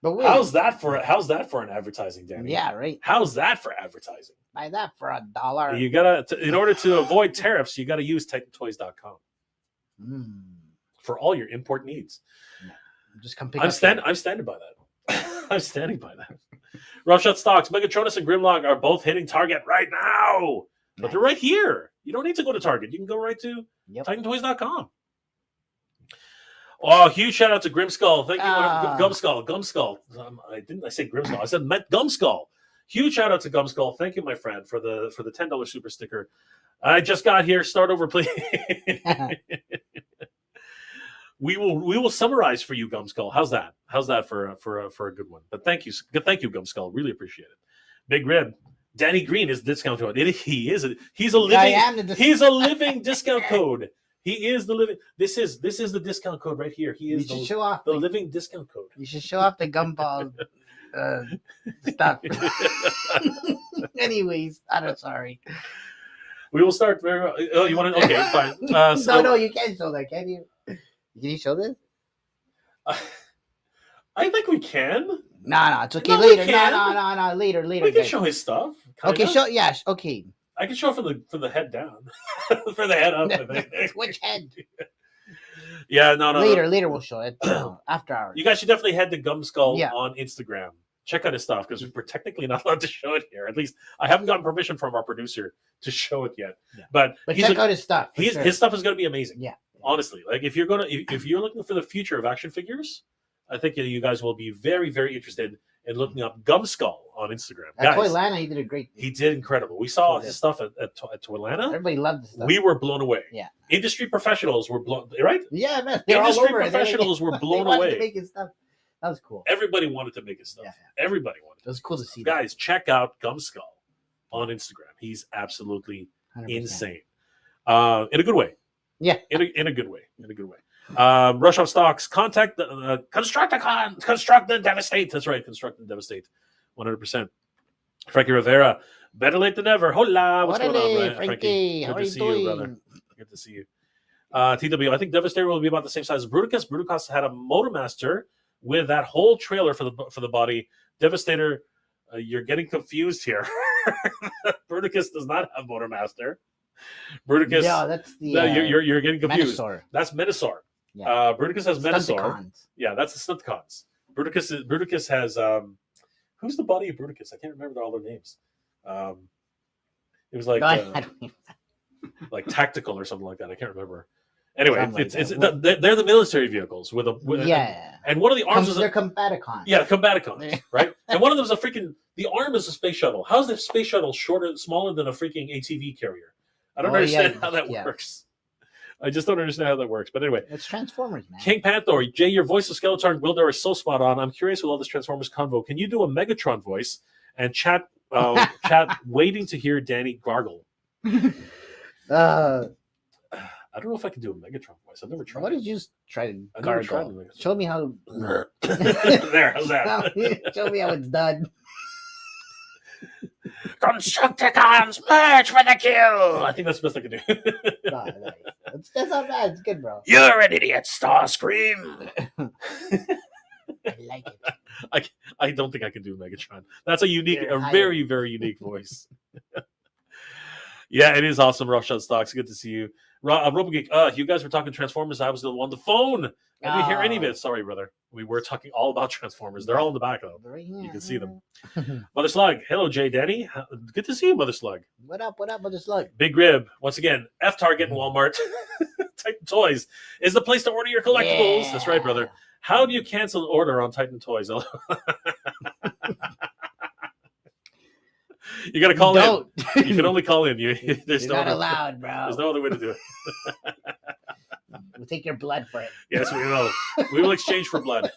But wait, how's that for an advertising, Danny? Yeah, right. How's that for advertising? Buy that for $1. You gotta, in order to avoid tariffs, you got to use TitanToys.com for all your import needs. Just come pick I'm standing by that. I'm standing by that. Roughshot Stocks, Megatronus and Grimlock are both hitting Target right now. But they're right here. You don't need to go to Target. You can go right to TitanToys.com. Oh, huge shout out to Grimskull. Thank you, Gumskull. I say Grimskull. I said Gumskull. Huge shout out to Gumskull. Thank you, my friend, for the $10 super sticker. I just got here. Start over, please. We will summarize for you, Gumskull. How's that? How's that for a good one? But thank you, Gumskull. Really appreciate it. Big Rib. Danny Green is discount code. He's a living discount code. He is the living. This is the discount code right here. He is the living discount code. You should show off the gumball stuff. Anyways, I'm sorry. We will start. Oh, you want to? Okay, fine. No, you can't show that, can you? Can you show this? I think we can. No, it's okay. Later. No. Later. We can show his stuff. Okay, show. Yeah, okay. I can show from the head down, for the head up. Which head? Yeah, no. Later we'll show it after hours. You guys should definitely head to Gumskull Yeah. on Instagram. Check out his stuff because we're technically not allowed to show it here. At least I haven't gotten permission from our producer to show it yet. Yeah. But check out his stuff. His stuff is going to be amazing. Yeah. Honestly, like if you're looking for the future of action figures, I think you guys will be very, very interested in looking up Gumskull on Instagram. At Guys, Toylanta, he did a great. he did incredible. We saw his stuff at Toylanta. Everybody loved the stuff. We were blown away. Yeah. Industry professionals were blown. Right? Yeah, man. They're all Industry over it. professionals were blown they wanted away. To make his stuff. That was cool. Everybody wanted to make his stuff. Yeah. Everybody wanted. It was cool to see. Guys, check out Gumskull on Instagram. He's absolutely 100%. insane. In a good way. Yeah. In a good way. In a good way. Rush off stocks. Contact Construct and Devastate. That's right. Construct and Devastate. 100%. Frankie Rivera. Better late than never. Hola. What's going on, Frankie? Frankie? Good How to are you see doing? you, brother. Good to see you. TW. I think Devastator will be about the same size as Bruticus. Bruticus had a Motormaster with that whole trailer for the body. Devastator, you're getting confused here. Bruticus does not have Motormaster. Bruticus. Yeah, that's the. No, you're getting confused. Menasor. That's Menasor. Yeah. Bruticus has Menasor. Stunticons. Yeah, that's the Stunticons. Bruticus has who's the body of Bruticus? I can't remember all their names. It was like I don't even- like tactical or something like that. I can't remember. Anyway, Something it's like they're the military vehicles with yeah. and one of the arms is They're Combaticons. yeah, Combaticons, right? And one of them is the arm is a space shuttle. How's the space shuttle smaller than a freaking ATV carrier? I don't understand how that works. I just don't understand how that works. But anyway, It's Transformers, man. King Panther, Jay, your voice of Skeletor and Gwildor is so spot on. I'm curious with all this Transformers convo. Can you do a Megatron voice and chat waiting to hear Danny gargle? I don't know if I can do a Megatron voice. I've never tried. What did you try to I've never tried gargle? it. Show me how. There, how's that? Show me how it's done. Constructicons, merge for the kill! I think that's the best I can do. Nice. That's not bad. It's good, bro. You're an idiot, Starscream! I like it. I don't think I can do Megatron. That's a You're hired. very, very unique voice. Yeah, it is awesome, Rough Shot Stocks. Good to see you. RoboGeek, you guys were talking Transformers. I was on the phone. I didn't hear any of it. Sorry, brother. We were talking all about Transformers. They're all in the back, though. Right You here. can see them. Mother Slug. Hello, Jay Danny. Good to see you, Mother Slug. What up, Mother Slug? Big Rib. Once again, F Target and Walmart. Titan Toys is the place to order your collectibles. Yeah. That's right, brother. How do you cancel an order on Titan Toys? You got to call in. You can only call in. There's You're no not allowed, bro. There's no other way to do it. We'll take your blood for it. Yes, we will. We will exchange for blood.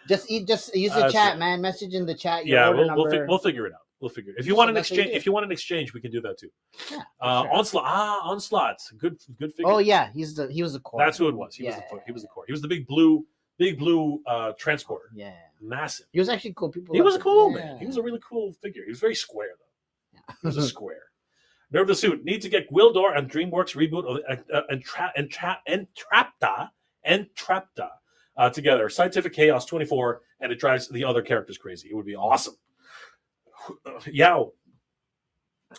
Just use the chat, man. Message in the chat. Your Yeah, order we'll number. figure it out. We'll figure it. If you Just want an that's what you exchange, do. if you want an exchange, we can do that too. Yeah, for sure. Onslaught. Good figure. Oh yeah, he was the core. That's who it was. He was the core. He was the big blue transporter. Yeah, Massive. he was actually cool. People. He was loved cool, him. man. Yeah. He was a really cool figure. He was very square though. He was a square. Nerve the Suit. Need to get Gwildor and DreamWorks reboot of Entrapta together. Scientific Chaos 24, and it drives the other characters crazy. It would be awesome. Yow.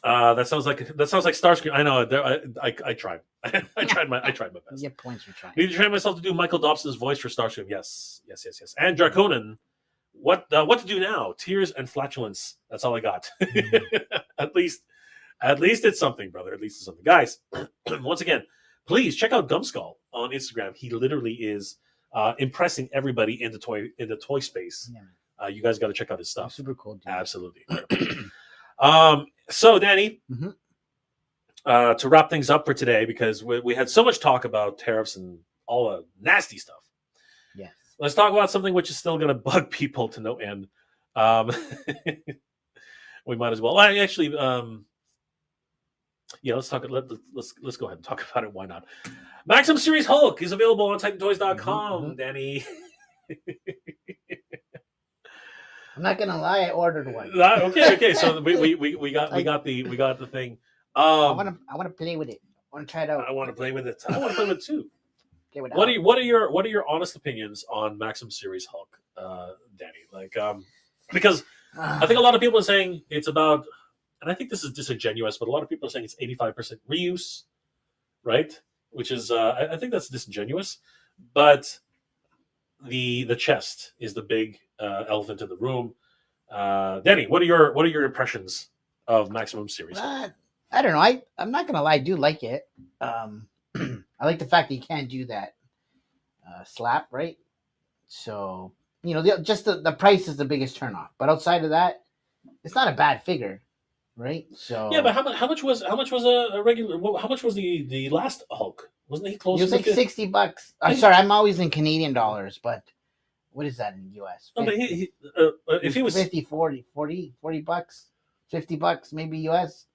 That sounds like Starscream. I know. I tried. I tried my best. You get points for trying. Need to train myself to do Michael Dobson's voice for Starscream. Yes. And Draconin. What to do now? Tears and flatulence. That's all I got. At least it's something, brother. At least it's something. Guys, once again, please check out Gumskull on Instagram. He literally is impressing everybody in the toy space. Yeah. You guys got to check out his stuff. Super cool, dude. Absolutely. So, Danny, to wrap things up for today, because we had so much talk about tariffs and all the nasty stuff. Yes. Let's talk about something which is still going to bug people to no end. We might as well. Let's talk. Let's go ahead and talk about it. Why not? Maxim Series Hulk is available on TitanToys.com. Danny. I'm not gonna lie, I ordered one. Okay. So we got the thing. I wanna play with it. I wanna try it out. I want to play with it. I want to play with it too. Play with What it. are your honest opinions on Maxim Series Hulk, Danny? Because I think a lot of people are saying it's about, and I think this is disingenuous, but a lot of people are saying it's 85% reuse, right? which is I think that's disingenuous. But the chest is the big elephant in the room. Danny, what are your impressions of Maximum Series? I don't know. I'm not gonna lie, I do like it. I like the fact that you can't do that slap, right? So just the price is the biggest turnoff. But outside of that, it's not a bad figure, right? So Yeah, but how much was a regular? How much was the last Hulk? Wasn't he close? it was to like the $60. I'm sorry, I'm always in Canadian dollars, but what is that in US? No, but if he was 50, 40 bucks, $50 maybe US.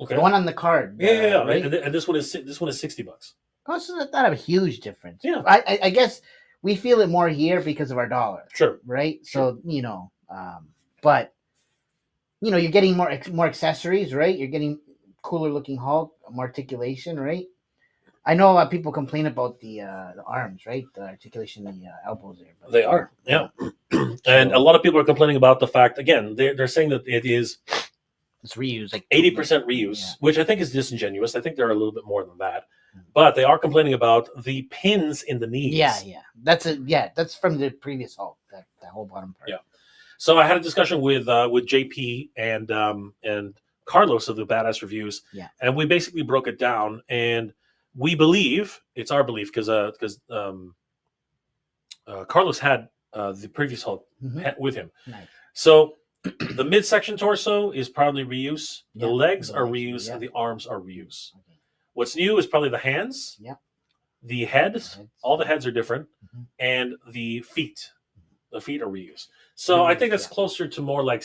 okay, The one on the card. yeah, right? and this one is $60. Oh, so that's not a huge difference. Yeah. I guess we feel it more here because of our dollar. Sure. Right? Sure. So, but, you're getting more accessories, right? You're getting cooler looking Hulk, more articulation, right? I know a lot of people complain about the arms, right? The articulation, the elbows there. But, They are, yeah. And a lot of people are complaining about the fact, again, they're saying that it is it's reused, like 80% reuse, which I think is disingenuous. I think they're a little bit more than that. But they are complaining about the pins in the knees. Yeah. That's from the previous Hulk, that whole bottom part. Yeah. So I had a discussion with JP and Carlos of the Badass Reviews. Yeah. And we basically broke it down, and we believe, it's our belief, because Carlos had the previous Hulk with him. Nice. So the midsection torso is probably reuse. The Yeah. legs are reuse, and the arms are reuse. Okay. What's new is probably the hands. Yeah. The heads. All the heads are different, Mhm. and the feet. The feet are reused. So I think that's closer to more like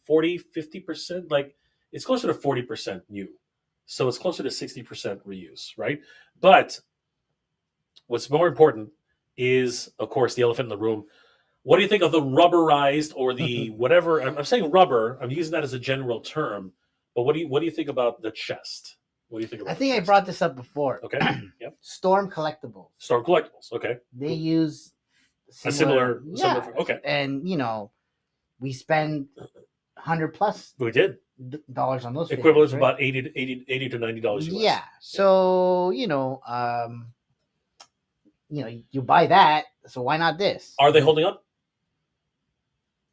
40-50%. Like it's closer to 40% new. So it's closer to 60% reuse, right? But what's more important is, of course, the elephant in the room. What do you think of the rubberized or the whatever? I'm saying rubber. I'm using that as a general term. But what do you think about the chest? What do you think about? I think I brought this up before. Okay. Yep. Storm Collectibles. Storm Collectibles. Okay. They use Similar. Okay. And we spend $100+ We did. dollars on those. Equivalent figures, to right? about $80 to $90 US. Yeah. So you buy that. So why not this? Are they holding up?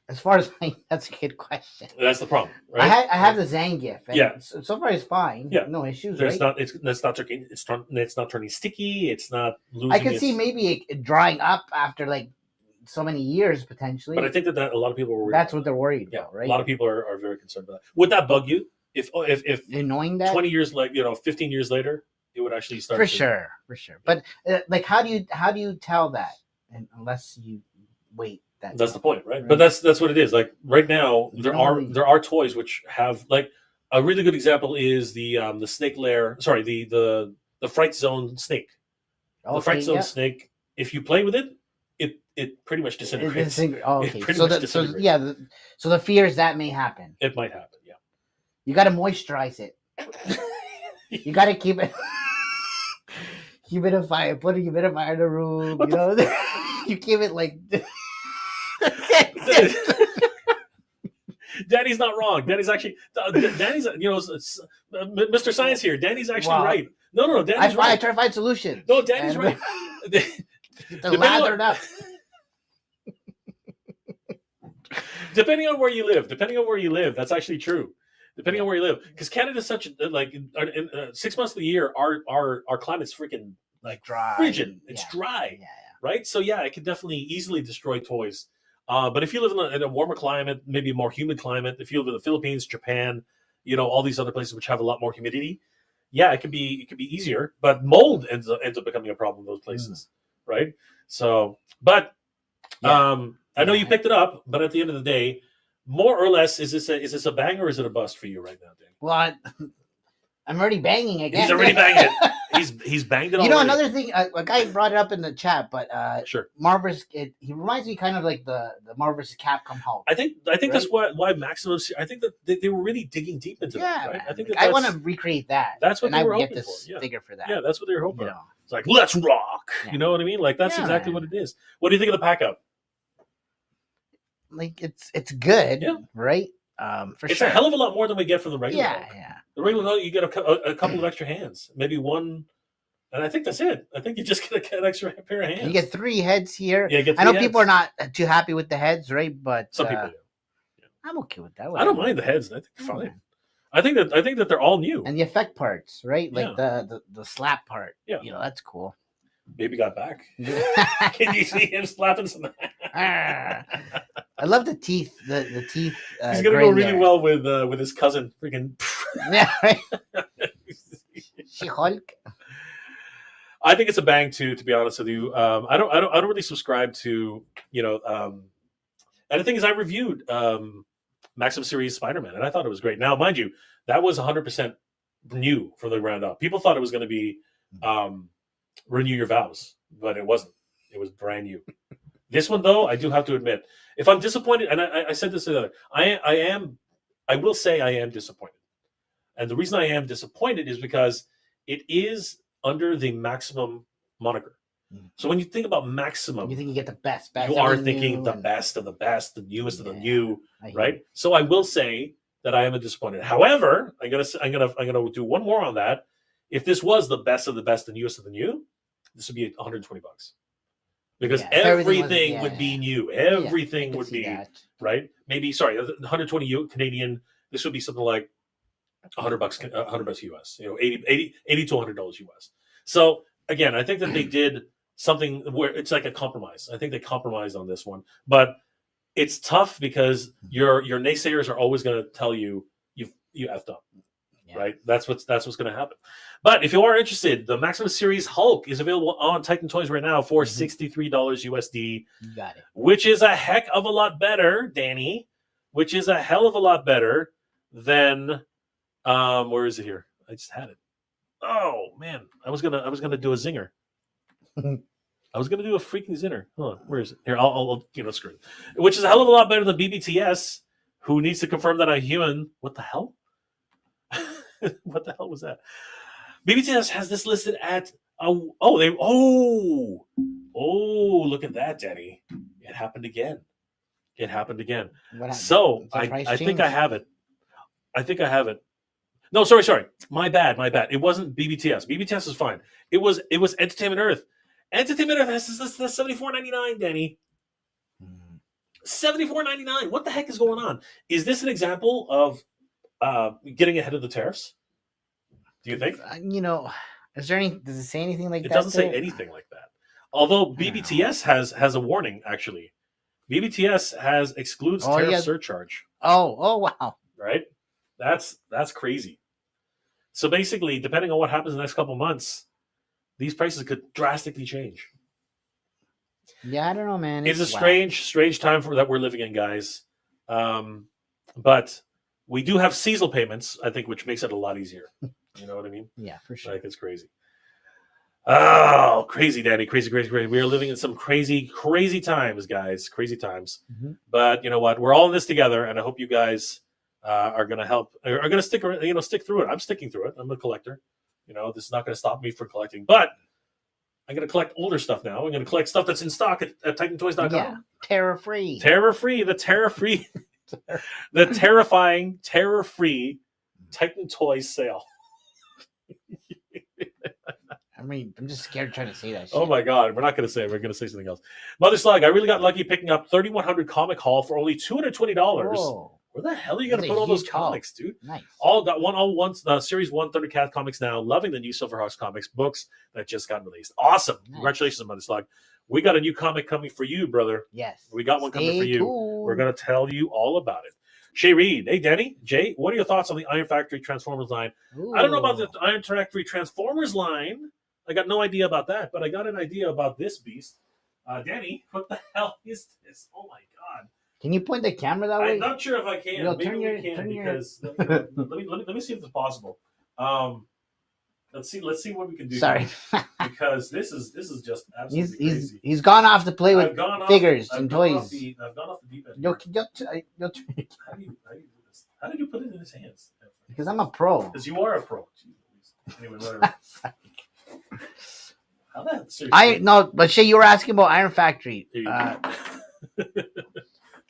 As far as that's a good question. That's the problem, right? I have the Zangief. And Yeah. So far it's fine. Yeah. No issues. There's right? it's not turning sticky. It's not losing. I could see maybe it drying up after like so many years potentially. But I think that a lot of people were worried. That's what they're worried about, right? A lot of people are very concerned about that. Would that bug you if annoying that 20 years 15 years later it would actually start? For sure. But like, how do you tell that unless you wait? That's the point, right? But that's what it is. Like right now, there are toys which have like a really good example is the snake lair. Sorry, the fright zone snake. The fright zone snake. If you play with it, it pretty much disintegrates. So the fear is that may happen. It might happen. Yeah. You got to moisturize it. You got to keep it humidifier. Put a humidifier in the room. You keep it like. Danny's not wrong. Danny's actually Mr. Science here. Danny's actually right. No, Danny's right. I try to find solutions. No, Danny's right. They're lathered up. Depending on where you live, that's actually true. Depending on where you live, because Canada's such like 6 months of the year, our climate's freaking like dry, frigid. It's dry, right? So it can definitely easily destroy toys. But if you live in a warmer climate, maybe a more humid climate, if you live in the Philippines, Japan, all these other places which have a lot more humidity, it could be easier. But mold ends up becoming a problem in those places, right? So, but I know you picked it up, but at the end of the day, more or less, is this a bang or is it a bust for you right now, Dan? Well, I'm already banging again. He's already banged it. He's banged it already. Another thing, a guy brought it up in the chat, but sure. Marvel's he reminds me kind of like the Marvel vs. Capcom Hulk. I think that's why Maximum. I think that they were really digging deep into that. Right? I think I want to recreate that. That's what they were hoping for. This figure for that. Yeah, that's what they were hoping. It's like, let's rock. Yeah. You know what I mean? Like that's exactly what it is. What do you think of the pack up? Like it's good, right? For It's sure. a hell of a lot more than we get from the regular Yeah, Hulk. yeah. The regular Hulk, you get a couple of extra hands, maybe one, and I think that's it. I think you just get an extra pair of hands. You get 3 heads here. Yeah, you get I know 3 people are heads. not too happy with the heads, right? But Some people do. I'm okay with that. I don't mind the heads. I think they're fine. I think that they're all new. And the effect parts, right? Like Yeah. the slap part. Yeah. That's cool. Baby got back. Can you see him slapping some? I love the teeth. The teeth. He's gonna go really well with his cousin. Freaking. Yeah, right. She Hulk. I think it's a bang too. To be honest with you, I don't really subscribe to and the thing is, I reviewed Maxim Series Spider-Man, and I thought it was great. Now, mind you, that was 100% new from the ground up. People thought it was going to be Renew Your Vows, but it wasn't. It was brand new. This one, though, I do have to admit, if I'm disappointed, and I said this the other, I will say I am disappointed. And the reason I am disappointed is because it is under the Maximum moniker. So when you think about Maximum, You think you get the best. you are thinking the best of the best, the newest of the new, right? So I will say that I am disappointed. However, I'm gonna do one more on that. If this was the best of the best, the newest of the new, this would be $120 because everything would be new. Everything would be right. Maybe 120 Canadian. This would be something like $100, $100 US. 80 to $100 US. So again, I think that they did something where it's like a compromise. I think they compromised on this one, but it's tough because your naysayers are always going to tell you effed up, right? That's what's going to happen. But if you are interested, the Maximum Series Hulk is available on Titan Toys right now for $63 USD. You got it. Which is a heck of a lot better, Danny. Which is a hell of a lot better than where is it here? I just had it. Oh man, I was gonna do a zinger. I was gonna do a freaking zinger. Hold on, where is it? Here, I'll screw it. Which is a hell of a lot better than BBTS, who needs to confirm that I'm human. What the hell? What the hell was that? BBTS has this listed at look at that, Danny. It happened again. So I think I have it. No, sorry. My bad. It wasn't BBTS. BBTS is fine. It was Entertainment Earth. Entertainment Earth has this $74.99, Danny. $74.99. What the heck is going on? Is this an example of getting ahead of the tariffs? Do you think? Is there any? Does it say anything like that? It doesn't say anything like that. Although BBTS has a warning, actually. BBTS excludes tariff surcharge. Oh wow! Right, that's crazy. So basically, depending on what happens in the next couple months, these prices could drastically change. Yeah, I don't know, man. It's a strange time that we're living in, guys. But we do have seasonal payments, I think, which makes it a lot easier. You know what I mean? Yeah, for sure. Like, it's crazy. Oh, crazy, Daddy. Crazy. We are living in some crazy times, guys. Crazy times. Mm-hmm. But you know what? We're all in this together, and I hope you guys are going to help. Are going to stick through it. I'm sticking through it. I'm a collector. This is not going to stop me from collecting. But I'm going to collect older stuff now. I'm going to collect stuff that's in stock at TitanToys.com. Yeah, terror-free. The terror-free. The terrifying, terror-free Titan Toys sale. I mean, I'm just scared trying to say that shit. Oh my god, we're not going to say it. We're going to say something else. Mother Slug, I really got lucky picking up 3100 comic haul for only $220. Whoa. Where the hell are you going to put all those comics, dude? Nice. All Series 1 Thundercat comics now. Loving the new Silverhawks comics books that just got released. Awesome. Nice. Congratulations, Mother Slug. We got a new comic coming for you, brother. Yes. We got one coming for you. Tuned. We're going to tell you all about it. Shay Reed. Hey, Danny. Jay, what are your thoughts on the Iron Factory Transformers line? Ooh. I don't know about the Iron Factory Transformers line. I got no idea about that, but I got an idea about this beast. Danny, what the hell is this? Oh, my God. Can you point the camera that way? I'm not sure if I can. Maybe we can because let me see if it's possible. Let's see what we can do. Sorry, because this is just absolutely crazy. He's gone off to play with figures and toys. I've gone off the deep end. You'll How do you do this? How did you put it in his hands? Because I'm a pro. Because you are a pro. Anyway, whatever. How that? Seriously? But Shay, you were asking about Iron Factory.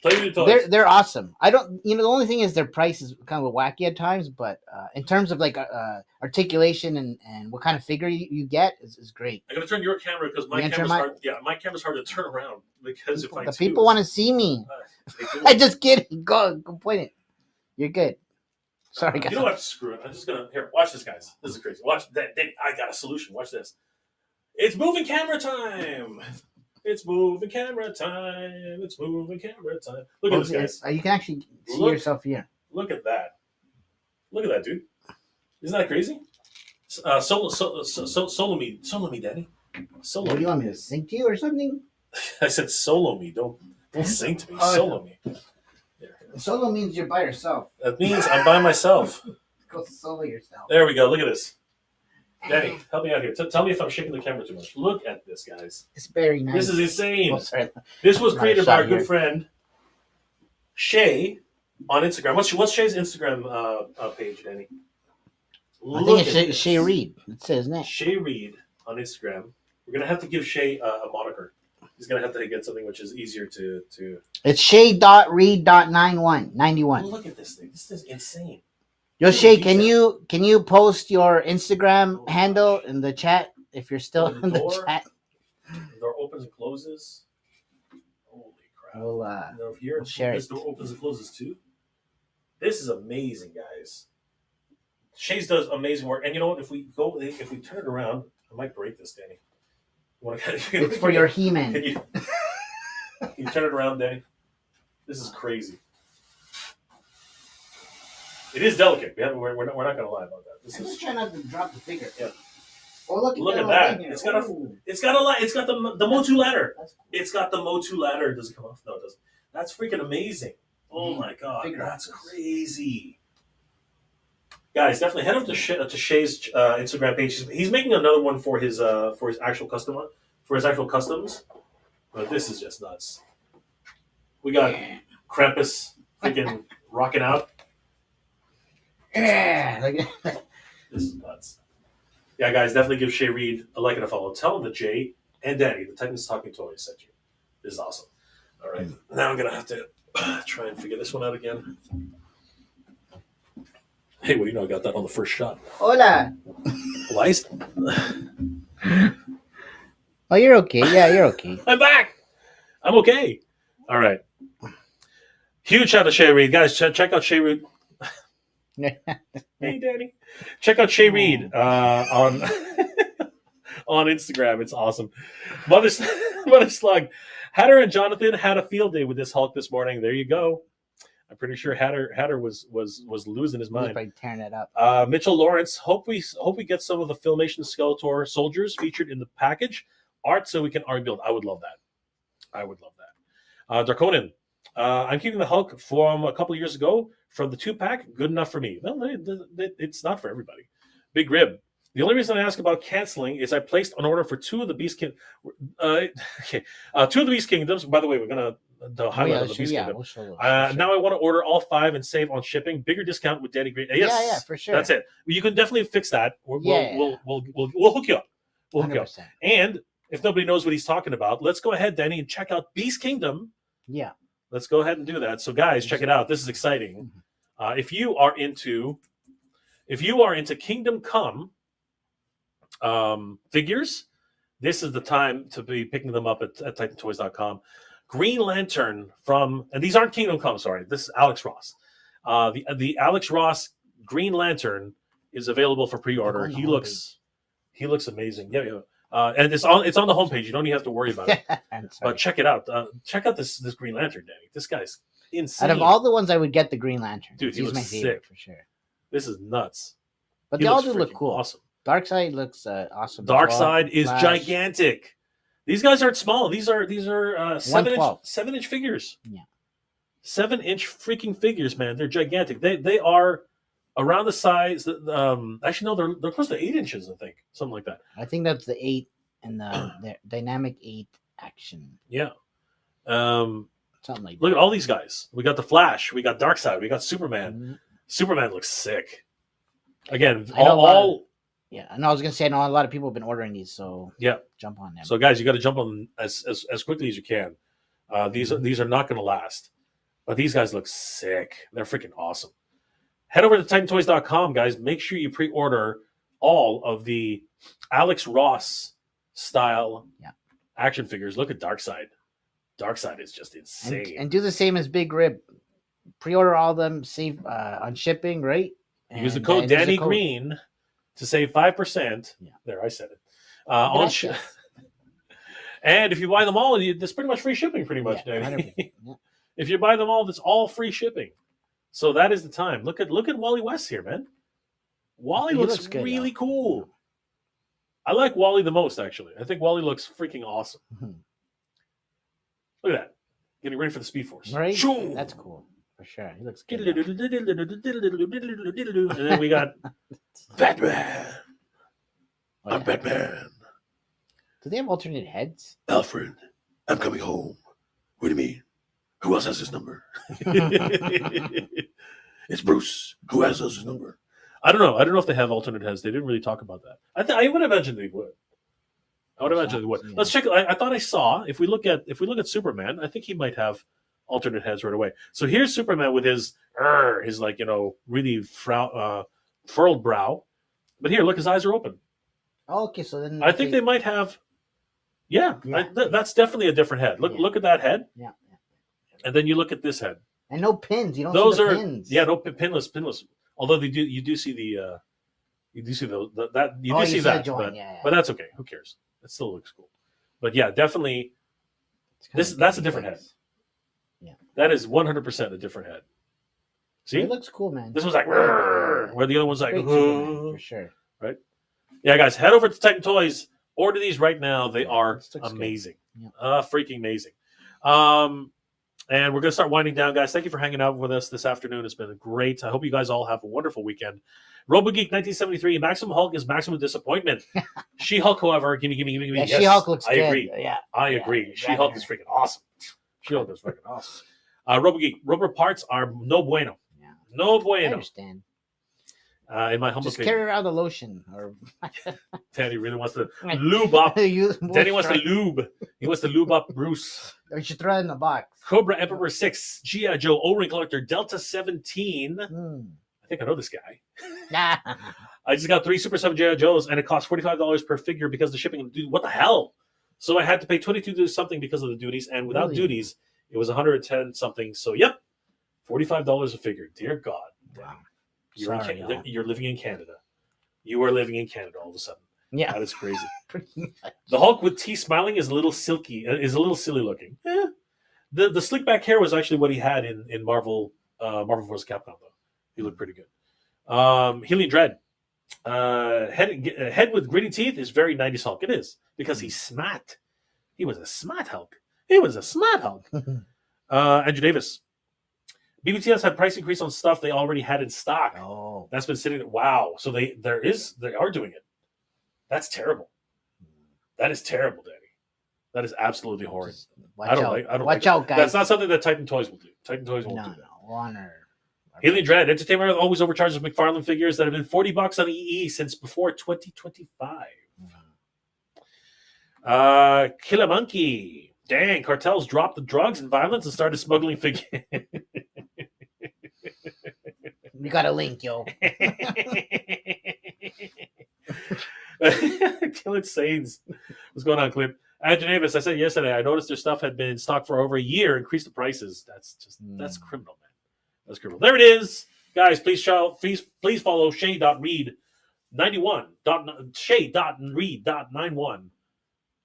Tell Play with your toys. They're awesome. I don't, the only thing is their price is kind of wacky at times, but in terms of like articulation and what kind of figure you get is great. I gotta turn your camera because my camera's hard. Yeah, my camera's hard to turn around because The people want to see me. they do. I just kidding. Go point it. You're good. Sorry, guys. You know what? Screw it. I'm just gonna watch this, guys. This is crazy. Watch that. I got a solution. Watch this. It's moving camera time. It's moving camera time. It's moving camera time. Look at this, guys. You can actually see yourself here. Look at that. Look at that, dude. Isn't that crazy? Solo me, Daddy. Solo. What do you want me to sing to you or something? I said solo me. Don't sing to me. Solo me. Solo means you're by yourself. That means I'm by myself. Go solo yourself. There we go. Look at this. Danny, help me out here. Tell me if I'm shaking the camera too much. Look at this, guys. It's very nice. This is insane. Oh, sorry. This was created by our good friend Shay on Instagram. What's Shay's Instagram page, Danny? I think it's Shay Reed. It says, isn't it? Shay Reed on Instagram. We're gonna have to give Shay a moniker. He's gonna have to get something which is easier to. It's Shay.Reed.91. Look at this thing. This is insane. Yo, Shay, can you post your Instagram handle in the chat if you're still in the chat? The door opens and closes. Holy crap! We'll here, share this door opens and closes too. This is amazing, guys. Shay's does amazing work, and you know what? If we turn it around, I might break this, Danny. It's for your He-Man. Can you turn it around, Danny? This is crazy. It is delicate. We're not going to lie about that. I'm just trying not to drop the figure. Yeah. Oh, look at that. It's got the Motu ladder. That's cool. It's got the Motu ladder. Does it come off? No, it doesn't. That's freaking amazing. Oh my god, that's crazy. Guys, definitely head over to Shay's Instagram page. He's making another one for his actual customs. But this is just nuts. We got Krampus freaking rocking out. Yeah, This is nuts. Yeah, guys, definitely give Shay Reed a like and a follow. Tell him that Jay and Danny, the Titans Talking Toys, sent you. This is awesome. All right, now I'm gonna have to try and figure this one out again. Hey, well, I got that on the first shot. Hola. Why? Oh, you're okay. Yeah, you're okay. I'm back. I'm okay. All right. Huge shout out to Shay Reed, guys. Check out Shay Reed. Hey, Danny. Check out Shay Reed on on Instagram. It's awesome. Mother Slug. Hatter and Jonathan had a field day with this Hulk this morning. There you go. I'm pretty sure Hatter was losing his mind. By tearing it up. Mitchell Lawrence. Hope we get some of the Filmation Skeletor soldiers featured in the package art so we can rebuild. I would love that. Darkonin. I'm keeping the Hulk from a couple of years ago from the 2-pack. Good enough for me. Well, it's not for everybody. Big Rib. The only reason I ask about canceling is I placed an order for 2 of the Beast Kingdoms. 2 of the Beast Kingdoms. By the way, we're gonna highlight of the Beast Kingdom. Now I want to order all 5 and save on shipping. Bigger discount with Danny Green. Yes, yeah, for sure. That's it. You can definitely fix that. We'll hook you up. We'll hook you up. And if nobody knows what he's talking about, let's go ahead, Danny, and check out Beast Kingdom. Yeah. Let's go ahead and do that. So, guys, check it out. This is exciting. If you are into Kingdom Come figures, this is the time to be picking them up at TitanToys.com. Green Lantern and these aren't Kingdom Come. Sorry, this is Alex Ross. The Alex Ross Green Lantern is available for pre-order. He looks amazing. Yeah. And it's on the homepage. You don't even have to worry about it. But check it out. Check out this Green Lantern, Danny. This guy's insane. Out of all the ones, I would get the Green Lantern. Dude, he's my favorite sick for sure. This is nuts. But they all do look cool. Awesome. Darkseid looks awesome. Darkseid is gigantic. These guys aren't small. These are 7-inch figures. Yeah. 7-inch freaking figures, man. They're gigantic. They are around the size. Actually, no, they're close to 8 inches. I think something like that. I think that's the 8 and the dynamic 8 action. Yeah. Something like that. Look at all these guys. We got the Flash. We got Darkseid. We got Superman. Mm-hmm. Superman looks sick. Again, yeah, and I was gonna say, I know a lot of people have been ordering these, so yeah, jump on them. So guys, you got to jump on them as quickly as you can. These are not going to last. But these guys look sick. They're freaking awesome. Head over to TitanToys.com, guys. Make sure you pre-order all of the Alex Ross style action figures. Look at Darkseid. Darkseid is just insane. And do the same as Big Rib. Pre-order all of them, save on shipping, right? Use the code Danny Green to save 5%. Yeah. There, I said it. On and if you buy them all, that's pretty much free shipping, pretty much, Danny. Yeah. If you buy them all, that's all free shipping. So that is the time. Look at Wally West here, man. Wally looks good, really cool. I like Wally the most, actually. I think Wally looks freaking awesome. Mm-hmm. Look at that. Getting ready for the Speed Force. Right? Shoo! That's cool. For sure. He looks good. And then we got Batman. I'm Batman. Do they have alternate heads? Alfred, I'm coming home. What do you mean? Who else has his number? It's Bruce. Who else has his number? I don't know. I don't know if they have alternate heads. They didn't really talk about that. I would imagine they would. I would imagine they would. Yeah. Let's check. I thought I saw. If we look at Superman, I think he might have alternate heads right away. So here's Superman with his like, really furrowed brow. But here, look, his eyes are open. Oh, okay, so then I think they might have. Yeah. That's definitely a different head. Look at that head. Yeah. And then you look at this head. And no pins. You don't Those see the are pins. yeah, no pinless. Although you do see the see that, but that's okay. Who cares? It still looks cool. But yeah, definitely that's a different head. Yeah, that is 100% a different head. See, it looks cool, man. This was like where the other one's like for sure. Right? Yeah, guys, head over to Titan Toys. Order these right now. They are amazing. Yeah. Freaking amazing. And we're going to start winding down, guys. Thank you for hanging out with us this afternoon. It's been great. I hope you guys all have a wonderful weekend. RoboGeek 1973, Maximum Hulk is maximum disappointment. She-Hulk, however, gimme. Yeah, yes, She-Hulk looks good. Agree. Yeah, I agree. She-Hulk is freaking awesome. She-Hulk is freaking awesome. RoboGeek, rubber parts are no bueno. Yeah. No I bueno. understand. In my humble Just opinion. carry around the lotion. Or Danny really wants to lube up. Danny wants to lube. He wants to lube up Bruce. Or you should throw it in the box. Cobra Emperor 6, G.I. Joe O-Ring Collector, Delta 17. I think I know this guy. Nah. I just got 3 Super 7 G.I. Joes, and it cost $45 per figure because of the shipping. Dude, what the hell? So I had to pay $22 something because of the duties, and without duties, it was $110 something. So, yep, $45 a figure. Dear God. Wow. You're living in Canada. You are living in Canada all of a sudden. Yeah. That is crazy. The Hulk with T smiling is a little silky, is a little silly looking. The slick back hair was actually what he had in Marvel vs. Capcom, though. He looked pretty good. Healing Dread. Head with gritty teeth is very 90s Hulk. It is, because he's smart. He was a smart Hulk. Andrew Davis. BBTS had price increase on stuff they already had in stock. Oh. That's been sitting there. Wow. So they are doing it. That's terrible. That is terrible, Danny. That is absolutely horrid. Watch out, guys. That's not something that Titan Toys will do. Titan Toys won't do that. Honor. Healing Dread. Entertainment always overcharges McFarlane figures that have been $40 on EE since before 2025. Killer Monkey. Dang, cartels dropped the drugs and violence and started smuggling figures. We got a link, yo. Killing Saints. What's going on, Clint? Andrew Davis, I said yesterday, I noticed their stuff had been in stock for over a year. Increase the prices. That's criminal, man. That's criminal. There it is. Guys, please follow Shay.read91. Shay.read.91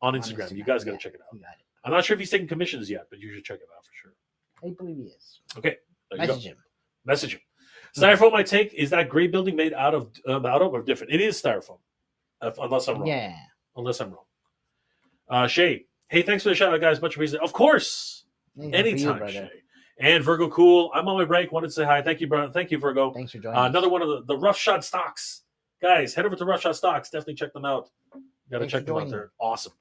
on Instagram. You guys got to check it out. I'm not sure if he's taking commissions yet, but you should check it out for sure. I believe he is. Okay. Message him. Styrofoam, I take, is that gray building made out of or different? It is styrofoam, unless I'm wrong. Yeah. Unless I'm wrong. Shay, hey, thanks for the shout out, guys. Much appreciated. Of course. Anytime, Shay. And Virgo Cool, I'm on my break. Wanted to say hi. Thank you, brother. Thank you, Virgo. Thanks for joining. Another one of the Rough Shot stocks. Guys, head over to Rough Shot stocks. Definitely check them out. You got to check them out. They're awesome.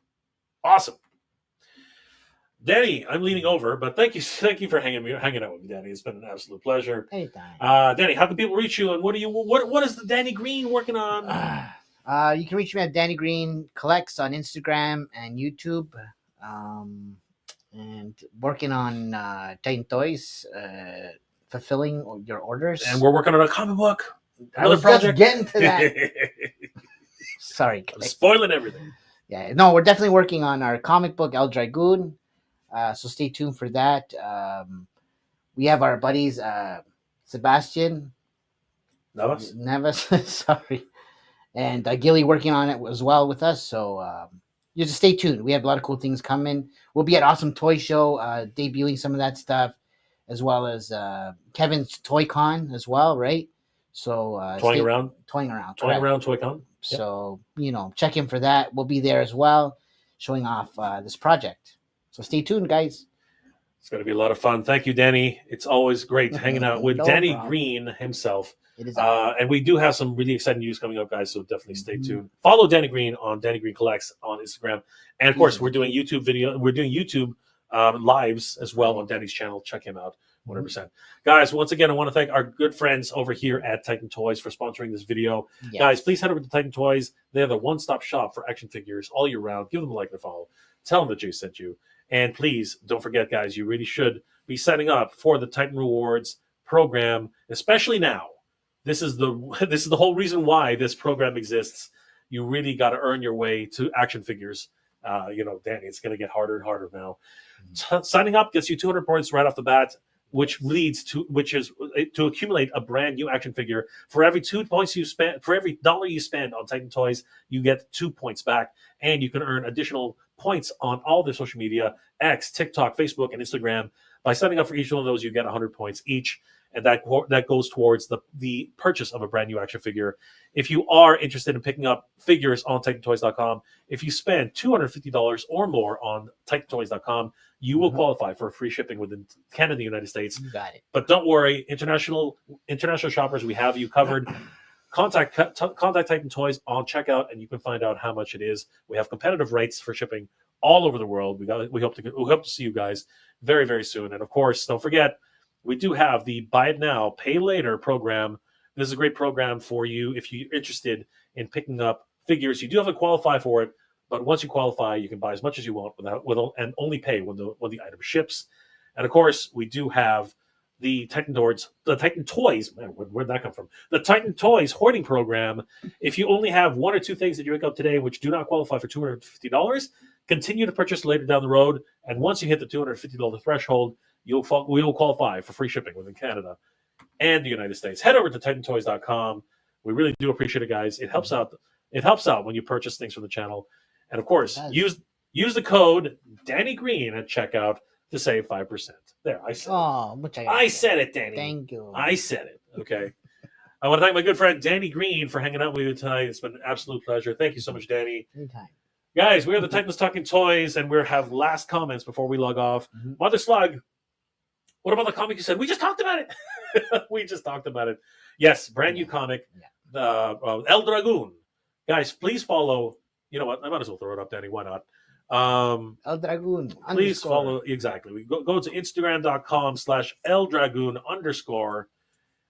Danny, I'm leaning over, but thank you for hanging out with me, Danny. It's been an absolute pleasure. Anytime. Danny, how can people reach you, and what is the Danny Green working on? You can reach me at Danny Green Collects on Instagram and YouTube. and working on Titan Toys, fulfilling your orders. And we're working on a comic book. I Another was project. just getting to that. Sorry, I'm guys. spoiling everything. Yeah, no, we're definitely working on our comic book El Dragoon. So stay tuned for that. We have our buddies Sebastian Navas? Neves, sorry, and Gilly working on it as well with us. So you just stay tuned. We have a lot of cool things coming. We'll be at Awesome Toy Show, debuting some of that stuff, as well as Kevin's Toy Con as well, right? So Toying around correct. Toy-Con. Yep. So check in for that. We'll be there as well, showing off this project. So stay tuned, guys. It's going to be a lot of fun. Thank you, Danny. It's always great hanging out with No Danny problem. Green himself. It is And we do have some really exciting news coming up, guys. So definitely stay tuned. Follow Danny Green on Danny Green Collects on Instagram, and of course, we're doing YouTube video. We're doing YouTube lives as well on Danny's channel. Check him out, 100%. Guys, once again, I want to thank our good friends over here at Titan Toys for sponsoring this video. Yes. Guys, please head over to Titan Toys. They're the one-stop shop for action figures all year round. Give them a like and a follow. Tell them that Jay sent you. And please don't forget, guys, you really should be setting up for the Titan Rewards program, especially now. This is the whole reason why this program exists. You really got to earn your way to action figures. Danny, it's going to get harder and harder now. Signing up gets you 200 points right off the bat, which is to accumulate a brand new action figure. For every for every dollar you spend on Titan Toys, you get 2 points back, and you can earn additional points on all their social media: X, TikTok, Facebook, and Instagram. By signing up for each one of those, you get 100 points each, and that goes towards the purchase of a brand new action figure. If you are interested in picking up figures on TitanToys.com, if you spend $250 or more on TitanToys.com, you will qualify for free shipping within Canada and the United States. You got it. But don't worry, international shoppers, we have you covered. Contact Titan Toys on checkout, and you can find out how much it is. We have competitive rates for shipping all over the world. We hope to see you guys very, very soon. And of course, don't forget, we do have the Buy It Now, Pay Later program. This is a great program for you if you're interested in picking up figures. You do have to qualify for it, but once you qualify, you can buy as much as you want and only pay when the item ships. And of course, we do have the Titan Toys. Man, where'd that come from? The Titan Toys hoarding program. If you only have one or two things that you pick up today which do not qualify for $250, continue to purchase later down the road. And once you hit the $250 threshold, we will qualify for free shipping within Canada and the United States. Head over to TitanToys.com. We really do appreciate it, guys. It helps out. It helps out when you purchase things from the channel. And of course, use the code Danny Green at checkout to save 5%. There, I said it. I said it, Danny. Thank you. I said it. Okay. I want to thank my good friend Danny Green for hanging out with you tonight. It's been an absolute pleasure. Thank you so much, Danny. Anytime. Guys, we are the Titans Talking Toys, and we have last comments before we log off. Mother Slug, what about the comic you said? We just talked about it. We just talked about it. Yes, brand new comic, El Dragoon. Guys, please follow. You know what? I might as well throw it up, Danny. Why not? El Dragoon. Please follow. Exactly. We go to Instagram.com/El Dragoon _.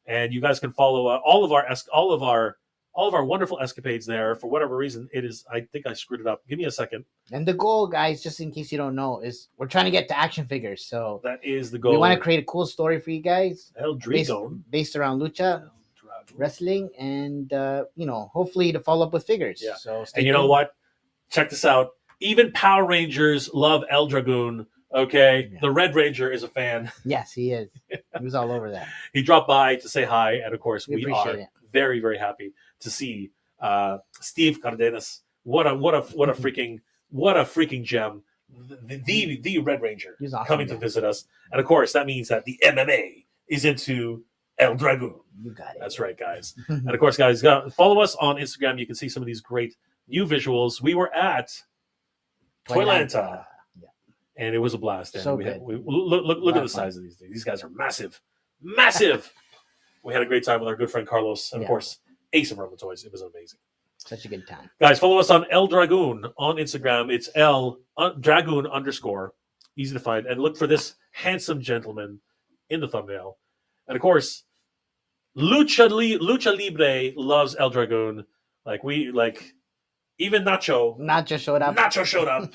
And you guys can follow all of our wonderful escapades there. For whatever reason, it is. I think I screwed it up. Give me a second. And the goal, guys, just in case you don't know, is we're trying to get to action figures. So that is the goal. We want to create a cool story for you guys, El Dragoon, based around lucha, wrestling, and hopefully to follow up with figures. Yeah. So and you know what? Check this out. Even Power Rangers love El Dragoon. Okay, The Red Ranger is a fan. Yes, he is. He was all over that. He dropped by to say hi, and of course, we are it. very, very happy to see Steve Cardenas. What a freaking gem! The Red Ranger awesome, coming to visit us, and of course, that means that the MMA is into El Dragoon. You got it. That's right, guys. And of course, guys, follow us on Instagram. You can see some of these great new visuals. We were at Toylanta. And it was a blast. And so look at the size of these things. These guys are massive. Massive! We had a great time with our good friend Carlos. And, of course, Ace of Roman Toys. It was amazing. Such a good time. Guys, follow us on El Dragoon on Instagram. It's Dragoon _ Easy to find. And look for this handsome gentleman in the thumbnail. And, of course, Lucha Libre loves El Dragoon. Even Nacho. Nacho showed up.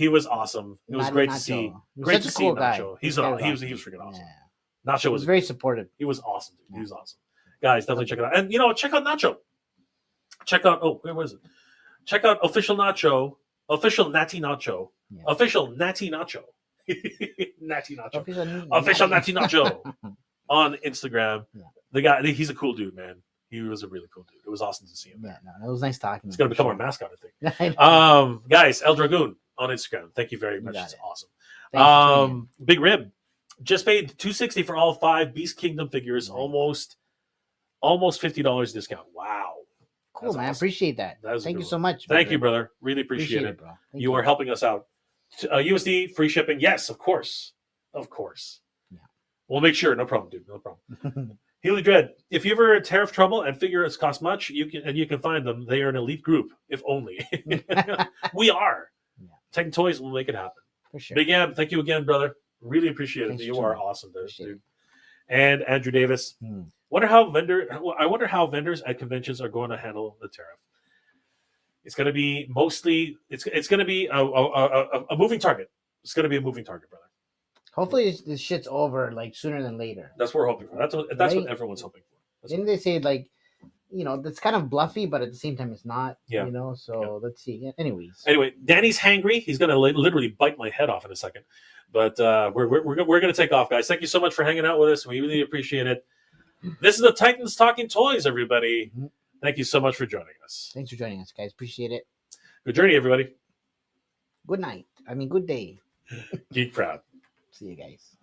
He was awesome. It was Not great to Nacho. see. He was Great such to a see cool guy. Nacho. This guy was He was awesome. freaking awesome. Yeah. Nacho He was very supportive. he was awesome, dude. Yeah. He was awesome. Guys, definitely check it out. And check out Nacho. Check out where was it? Check out official Nacho, official Natty Nacho, Yeah. official Natty Nacho, Natty Nacho, Official official Natty Nacho on Instagram. Yeah. The guy, he's a cool dude, man. He was a really cool dude. It was awesome to see him. Yeah, no, it was nice talking. It's to gonna him, become for our mascot, I think. sure. Guys, El Dragoon on Instagram. Thank you very much. got It's it. awesome. Thanks for tuning in. Big Rib just paid $260 for all 5 Beast Kingdom figures. Nice. Almost $50 discount. Wow. Cool, That's man. awesome. Appreciate that. That was a Thank good you so one. much. Thank you, brother. Really appreciate it. bro. Thank You are helping us out. USD free shipping. Yes, of course. Of course. Yeah. We'll make sure. No problem, dude. No problem. Healy Dread. If you ever tariff trouble and figures cost much, you can find them. They are an elite group, if only. We are. Yeah. Titan Toys will make it happen. For sure. Big M, thank you again, brother. Really appreciate Thanks it. for You are tuning in. awesome, Appreciate dude. And Andrew Davis. Hmm. I wonder how vendors at conventions are going to handle the tariff. It's going to be mostly. It's going to be a moving target. It's going to be a moving target, brother. Hopefully this shit's over like sooner than later. That's what we're hoping for. That's what Right? everyone's hoping for. That's Didn't what- they say like, that's kind of bluffy, but at the same time it's not. Yeah. So let's see. Yeah, anyways. Anyway, Danny's hangry. He's going to literally bite my head off in a second. But we're going to take off, guys. Thank you so much for hanging out with us. We really appreciate it. This is the Titans Talking Toys, everybody. Mhm. Thank you so much for joining us. Thanks for joining us, guys. Appreciate it. Good journey, everybody. Good night. Good day. Geek proud. See you guys.